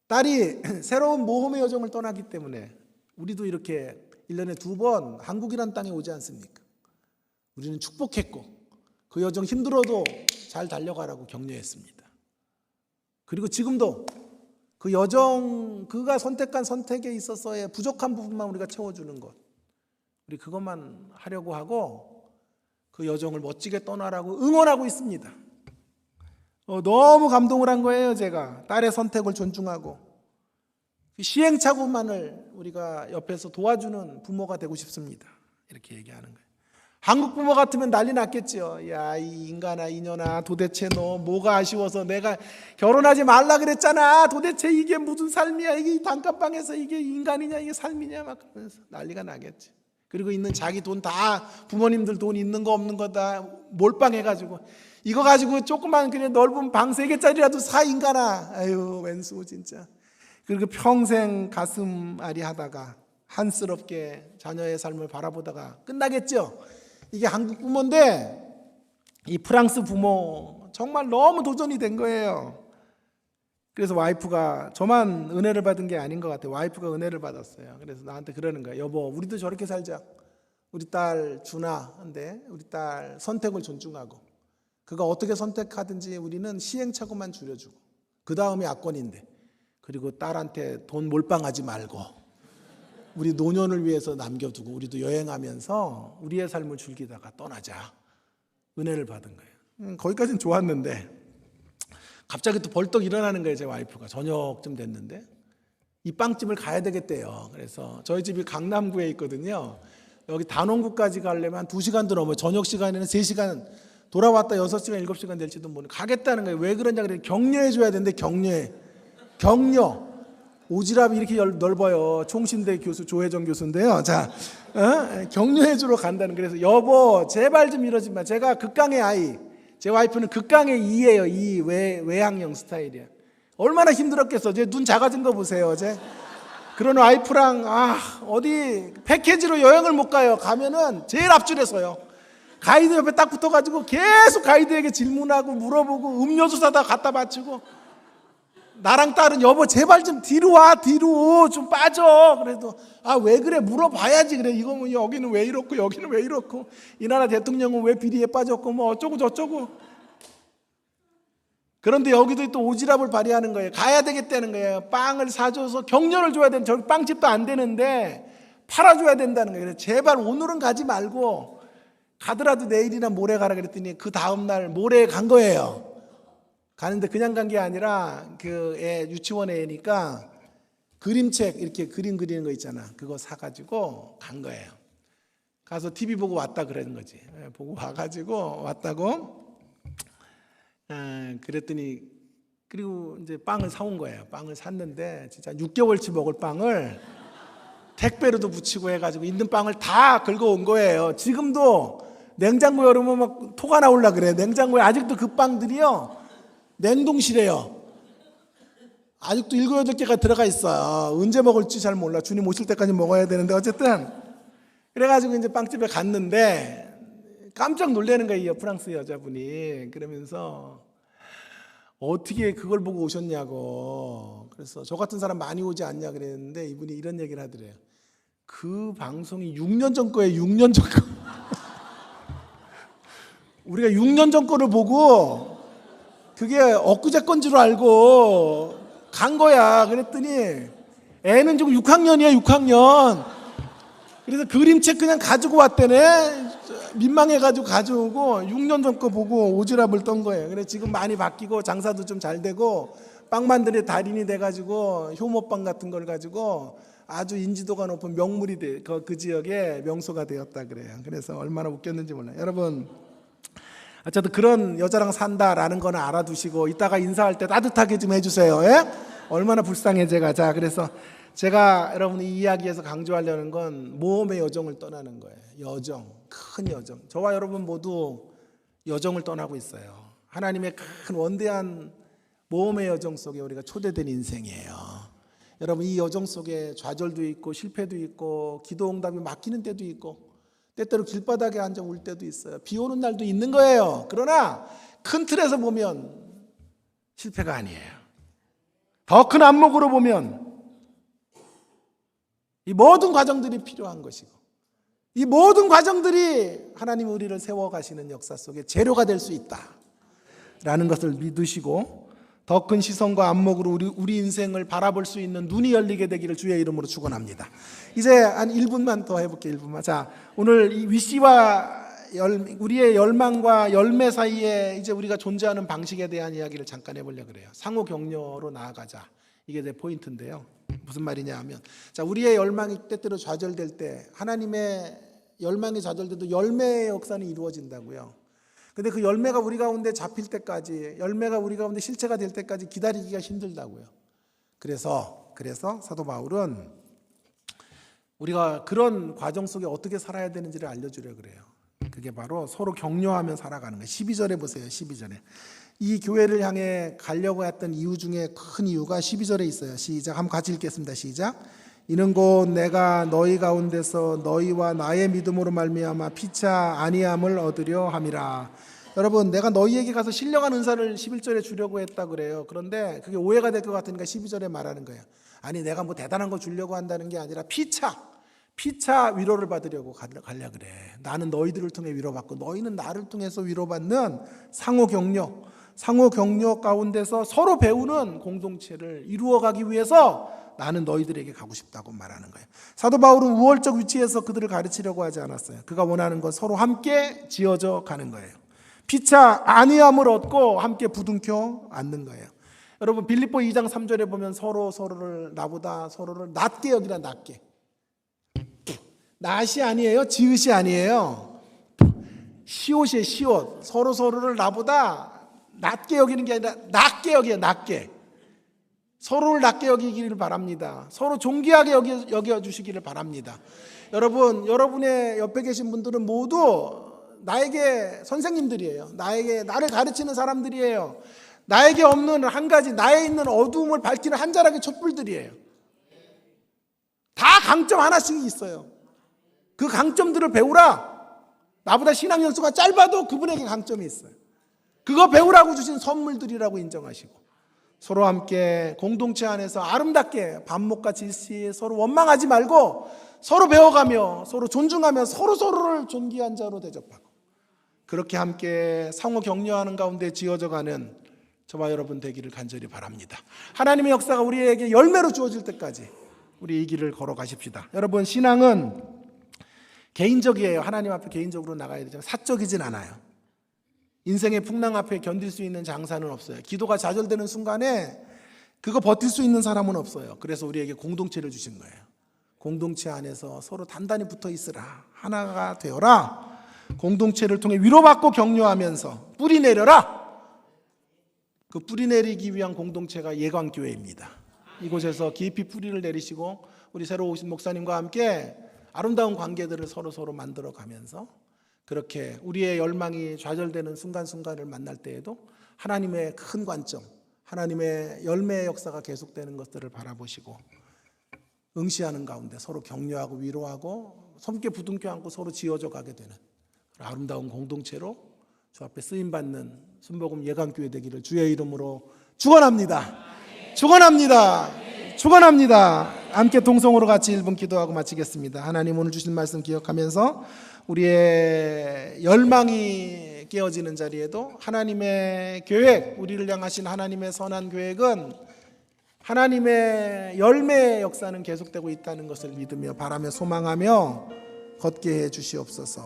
딸이 새로운 모험의 여정을 떠나기 때문에 우리도 이렇게 1년에 2번 한국이란 땅에 오지 않습니까? 우리는 축복했고 그 여정 힘들어도 잘 달려가라고 격려했습니다. 그리고 지금도 그 여정 그가 선택한 선택에 있어서의 부족한 부분만 우리가 채워주는 것 우리 그것만 하려고 하고 그 여정을 멋지게 떠나라고 응원하고 있습니다. 너무 감동을 한 거예요. 제가 딸의 선택을 존중하고 시행착오만을 우리가 옆에서 도와주는 부모가 되고 싶습니다. 이렇게 얘기하는 거예요. 한국 부모 같으면 난리 났겠죠. 야, 이 인간아, 이년아, 도대체 너 뭐가 아쉬워서 내가 결혼하지 말라 그랬잖아. 도대체 이게 무슨 삶이야? 이게 단칸방에서 이게 인간이냐? 이게 삶이냐? 막 그러면서 난리가 나겠지. 그리고 있는 자기 돈 다 부모님들 돈 있는 거 없는 거 다 몰빵해가지고 이거 가지고 조그만 그냥 넓은 방 3개짜리라도 사 인간아. 아유 웬수 진짜. 그리고 평생 가슴 앓이 하다가 한스럽게 자녀의 삶을 바라보다가 끝나겠죠. 이게 한국 부모인데 이 프랑스 부모 정말 너무 도전이 된 거예요. 그래서 와이프가, 저만 은혜를 받은 게 아닌 것 같아요. 와이프가 은혜를 받았어요. 그래서 나한테 그러는 거예요. 여보, 우리도 저렇게 살자. 우리 딸 준아인데 우리 딸 선택을 존중하고 그가 어떻게 선택하든지 우리는 시행착오만 줄여주고 그 다음이 악권인데, 그리고 딸한테 돈 몰빵하지 말고 우리 노년을 위해서 남겨두고 우리도 여행하면서 우리의 삶을 즐기다가 떠나자. 은혜를 받은 거예요. 거기까지는 좋았는데 갑자기 또 벌떡 일어나는 거예요. 제 와이프가 저녁쯤 됐는데 이 빵집을 가야 되겠대요. 그래서 저희 집이 강남구에 있거든요. 여기 단원구까지 가려면 한 2시간도 넘어요. 저녁 시간에는 3시간, 돌아왔다 6시간 7시간 될지도 모르는, 가겠다는 거예요. 왜 그러냐 그랬더니 격려해 줘야 되는데, 격려. 오지랖이 이렇게 넓어요. 총신대 교수 조혜정 교수인데요. 자, 격려해 주러 간다는. 그래서 여보 제발 좀 이러지 마. 제가 극강의 아이, 제 와이프는 극강의 이예요. 이 외향형 스타일이야. 얼마나 힘들었겠어. 제 눈 작아진 거 보세요. 제 그런 와이프랑 어디 패키지로 여행을 못 가요. 가면은 제일 앞줄에 서요. 가이드 옆에 딱 붙어가지고 계속 가이드에게 질문하고 물어보고 음료수 사다 갖다 바치고, 나랑 딸은 여보 제발 좀 뒤로 와, 뒤로 좀 빠져. 그래도 왜 그래 물어봐야지. 그래 이거 뭐 여기는 왜 이렇고 여기는 왜 이렇고 이 나라 대통령은 왜 비리에 빠졌고 뭐 어쩌고 저쩌고. 그런데 여기도 또 오지랖을 발휘하는 거예요. 가야 되겠다는 거예요. 빵을 사줘서 격려를 줘야 되는, 저 빵집도 안 되는데 팔아줘야 된다는 거예요. 그래서 제발 오늘은 가지 말고 가더라도 내일이나 모레 가라 그랬더니 그 다음날 모레에 간 거예요. 가는데 그냥 간 게 아니라 그 애 유치원 애니까 그림책 이렇게 그림 그리는 거 있잖아. 그거 사가지고 간 거예요. 가서 TV 보고 왔다 그러는 거지. 보고 와가지고 왔다고. 그랬더니 그리고 이제 빵을 사온 거예요. 빵을 샀는데 진짜 6개월치 먹을 빵을 택배로도 붙이고 해가지고 있는 빵을 다 긁어온 거예요. 지금도 냉장고 열으면 막 토가 나올라 그래. 냉장고에 아직도 그 빵들이요 냉동실에요. 아직도 7, 8개가 들어가 있어요. 언제 먹을지 잘 몰라. 주님 오실 때까지 먹어야 되는데 어쨌든 그래가지고 이제 빵집에 갔는데 깜짝 놀라는 거예요. 프랑스 여자분이. 그러면서 어떻게 그걸 보고 오셨냐고. 그래서 저 같은 사람 많이 오지 않냐 그랬는데 이분이 이런 얘기를 하더래요. 그 방송이 6년 전 거예요. 6년 전 거. 우리가 6년 전 거를 보고 그게 엊그제 건 줄 알고 간 거야. 그랬더니 애는 지금 6학년이야. 6학년. 그래서 그림책 그냥 가지고 왔대네. 민망해가지고 가져오고 6년 전 거 보고 오지랖을 떤 거예요. 그래서 지금 많이 바뀌고 장사도 좀 잘 되고 빵 만드는 달인이 돼가지고 효모빵 같은 걸 가지고 아주 인지도가 높은 명물이 그 지역의 명소가 되었다 그래요. 그래서 얼마나 웃겼는지 몰라요. 여러분 어쨌든 그런 여자랑 산다라는 거는 알아두시고 이따가 인사할 때 따뜻하게 좀 해주세요. 예? 얼마나 불쌍해 제가. 자, 그래서 제가 여러분 이 이야기에서 강조하려는 건 모험의 여정을 떠나는 거예요. 여정, 큰 여정. 저와 여러분 모두 여정을 떠나고 있어요. 하나님의 큰 원대한 모험의 여정 속에 우리가 초대된 인생이에요. 여러분 이 여정 속에 좌절도 있고 실패도 있고 기도 응답이 막히는 때도 있고 때때로 길바닥에 앉아 울 때도 있어요. 비 오는 날도 있는 거예요. 그러나 큰 틀에서 보면 실패가 아니에요. 더 큰 안목으로 보면 이 모든 과정들이 필요한 것이고 이 모든 과정들이 하나님이 우리를 세워가시는 역사 속에 재료가 될 수 있다라는 것을 믿으시고 더 큰 시선과 안목으로 우리 인생을 바라볼 수 있는 눈이 열리게 되기를 주의 이름으로 축원합니다. 이제 한 1분만 더 해볼게요. 1분만. 자, 오늘 이 위시와 우리의 열망과 열매 사이에 이제 우리가 존재하는 방식에 대한 이야기를 잠깐 해보려고 그래요. 상호 격려로 나아가자. 이게 내 포인트인데요. 무슨 말이냐 하면, 자, 우리의 열망이 때때로 좌절될 때 하나님의 열망이 좌절돼도 열매의 역사는 이루어진다고요. 근데 그 열매가 우리 가운데 잡힐 때까지, 열매가 우리 가운데 실체가 될 때까지 기다리기가 힘들다고요. 그래서 사도 바울은 우리가 그런 과정 속에 어떻게 살아야 되는지를 알려주려고 그래요. 그게 바로 서로 격려하며 살아가는 거예요. 12절에 보세요. 12절에. 이 교회를 향해 가려고 했던 이유 중에 큰 이유가 12절에 있어요. 시작. 한번 같이 읽겠습니다. 시작. 이는 곧 내가 너희 가운데서 너희와 나의 믿음으로 말미암아 피차 아니함을 얻으려 함이라. 여러분, 내가 너희에게 가서 신령한 은사를 11절에 주려고 했다 그래요. 그런데 그게 오해가 될 것 같으니까 12절에 말하는 거예요. 아니, 내가 뭐 대단한 거 주려고 한다는 게 아니라 피차 위로를 받으려고 가려 그래. 나는 너희들을 통해 위로받고 너희는 나를 통해서 위로받는 상호 격려 가운데서 서로 배우는 공동체를 이루어가기 위해서 나는 너희들에게 가고 싶다고 말하는 거예요. 사도 바울은 우월적 위치에서 그들을 가르치려고 하지 않았어요. 그가 원하는 건 서로 함께 지어져 가는 거예요. 피차 아니함을 얻고 함께 부둥켜 앉는 거예요. 여러분, 빌립보 2장 3절에 보면 서로를 나보다 서로를 낮게 여기라. 낮게. 낫이 아니에요. 지읒이 아니에요. 시옷이에요. 시옷. 서로를 나보다 낮게 여기는 게 아니라 낮게 여기요. 낮게. 서로를 낮게 여기기를 바랍니다. 서로 존귀하게 여겨주시기를 바랍니다. 여러분, 여러분의 옆에 계신 분들은 모두 나에게 선생님들이에요. 나를 가르치는 사람들이에요. 나에게 없는 한 가지, 나에 있는 어두움을 밝히는 한 자락의 촛불들이에요. 다 강점 하나씩 있어요. 그 강점들을 배우라. 나보다 신앙 연수가 짧아도 그분에게 강점이 있어요. 그거 배우라고 주신 선물들이라고 인정하시고 서로 함께 공동체 안에서 아름답게 반목과 질시 서로 원망하지 말고 서로 배워가며 서로 존중하며 서로를 존귀한 자로 대접하고 그렇게 함께 상호 격려하는 가운데 지어져가는 저와 여러분 되기를 간절히 바랍니다. 하나님의 역사가 우리에게 열매로 주어질 때까지 우리 이 길을 걸어가십시다. 여러분, 신앙은 개인적이에요. 하나님 앞에 개인적으로 나가야 되지만 사적이진 않아요. 인생의 풍랑 앞에 견딜 수 있는 장사는 없어요. 기도가 좌절되는 순간에 그거 버틸 수 있는 사람은 없어요. 그래서 우리에게 공동체를 주신 거예요. 공동체 안에서 서로 단단히 붙어 있으라. 하나가 되어라. 공동체를 통해 위로받고 격려하면서 뿌리 내려라. 그 뿌리 내리기 위한 공동체가 예광교회입니다. 이곳에서 깊이 뿌리를 내리시고 우리 새로 오신 목사님과 함께 아름다운 관계들을 서로 만들어 가면서 그렇게 우리의 열망이 좌절되는 순간순간을 만날 때에도 하나님의 큰 관점, 하나님의 열매의 역사가 계속되는 것들을 바라보시고 응시하는 가운데 서로 격려하고 위로하고 함께 부둥켜 안고 서로 지어져 가게 되는 아름다운 공동체로 주 앞에 쓰임받는 순복음 예강교회 되기를 주의 이름으로 축원합니다. 축원합니다. 함께 동성으로 같이 1분 기도하고 마치겠습니다. 하나님, 오늘 주신 말씀 기억하면서 우리의 열망이 깨어지는 자리에도 하나님의 계획, 우리를 향하신 하나님의 선한 계획은 하나님의 열매의 역사는 계속되고 있다는 것을 믿으며 바라며 소망하며 걷게 해 주시옵소서.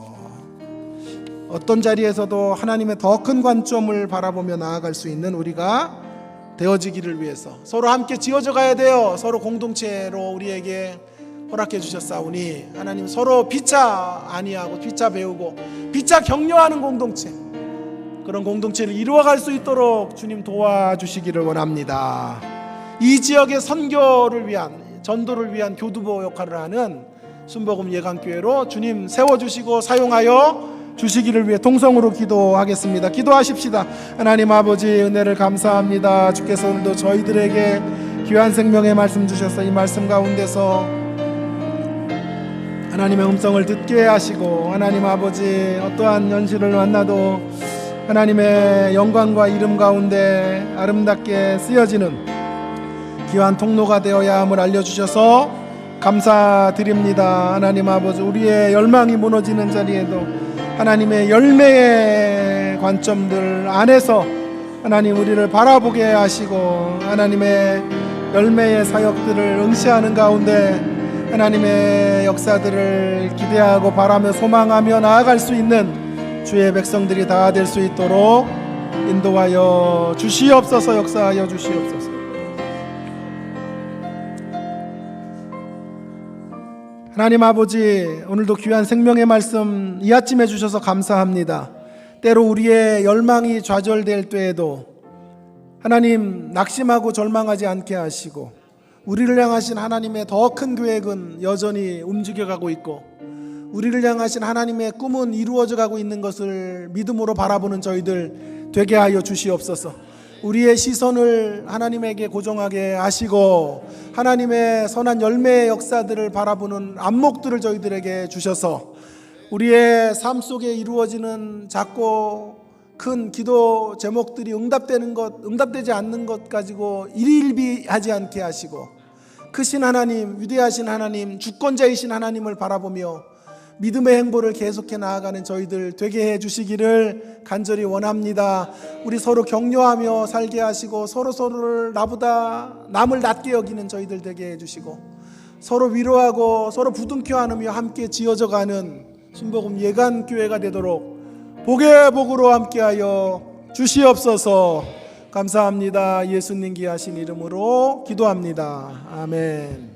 어떤 자리에서도 하나님의 더 큰 관점을 바라보며 나아갈 수 있는 우리가 되어지기를 위해서 서로 함께 지어져 가야 돼요. 서로 공동체로 우리에게 허락해 주셨사오니 하나님, 서로 피차 아니하고 피차 배우고 피차 격려하는 공동체, 그런 공동체를 이루어갈 수 있도록 주님 도와주시기를 원합니다. 이 지역의 선교를 위한, 전도를 위한 교두보 역할을 하는 순복음 예강교회로 주님 세워주시고 사용하여 주시기를 위해 동성으로 기도하겠습니다. 기도하십시다. 하나님 아버지, 은혜를 감사합니다. 주께서 오늘도 저희들에게 귀한 생명의 말씀 주셔서 이 말씀 가운데서 하나님의 음성을 듣게 하시고 하나님 아버지, 어떠한 현실을 만나도 하나님의 영광과 이름 가운데 아름답게 쓰여지는 귀한 통로가 되어야 함을 알려주셔서 감사드립니다. 하나님 아버지, 우리의 열망이 무너지는 자리에도 하나님의 열매의 관점들 안에서 하나님 우리를 바라보게 하시고 하나님의 열매의 사역들을 응시하는 가운데 하나님의 역사들을 기대하고 바라며 소망하며 나아갈 수 있는 주의 백성들이 다 될 수 있도록 인도하여 주시옵소서. 역사하여 주시옵소서. 하나님 아버지, 오늘도 귀한 생명의 말씀 이 아침에 주셔서 감사합니다. 때로 우리의 열망이 좌절될 때에도 하나님 낙심하고 절망하지 않게 하시고 우리를 향하신 하나님의 더 큰 계획은 여전히 움직여가고 있고 우리를 향하신 하나님의 꿈은 이루어져 가고 있는 것을 믿음으로 바라보는 저희들 되게 하여 주시옵소서. 우리의 시선을 하나님에게 고정하게 하시고 하나님의 선한 열매의 역사들을 바라보는 안목들을 저희들에게 주셔서 우리의 삶 속에 이루어지는 작고 큰 기도 제목들이 응답되지 않는 것 가지고 일일비하지 않게 하시고 크신 하나님, 위대하신 하나님, 주권자이신 하나님을 바라보며 믿음의 행보를 계속해 나아가는 저희들 되게 해 주시기를 간절히 원합니다. 우리 서로 격려하며 살게 하시고 서로를 남을 낮게 여기는 저희들 되게 해 주시고 서로 위로하고 서로 부둥켜 안으며 함께 지어져 가는 순복음 예간 교회가 되도록 복의 복으로 함께하여 주시옵소서. 감사합니다. 예수님 귀하신 이름으로 기도합니다. 아멘.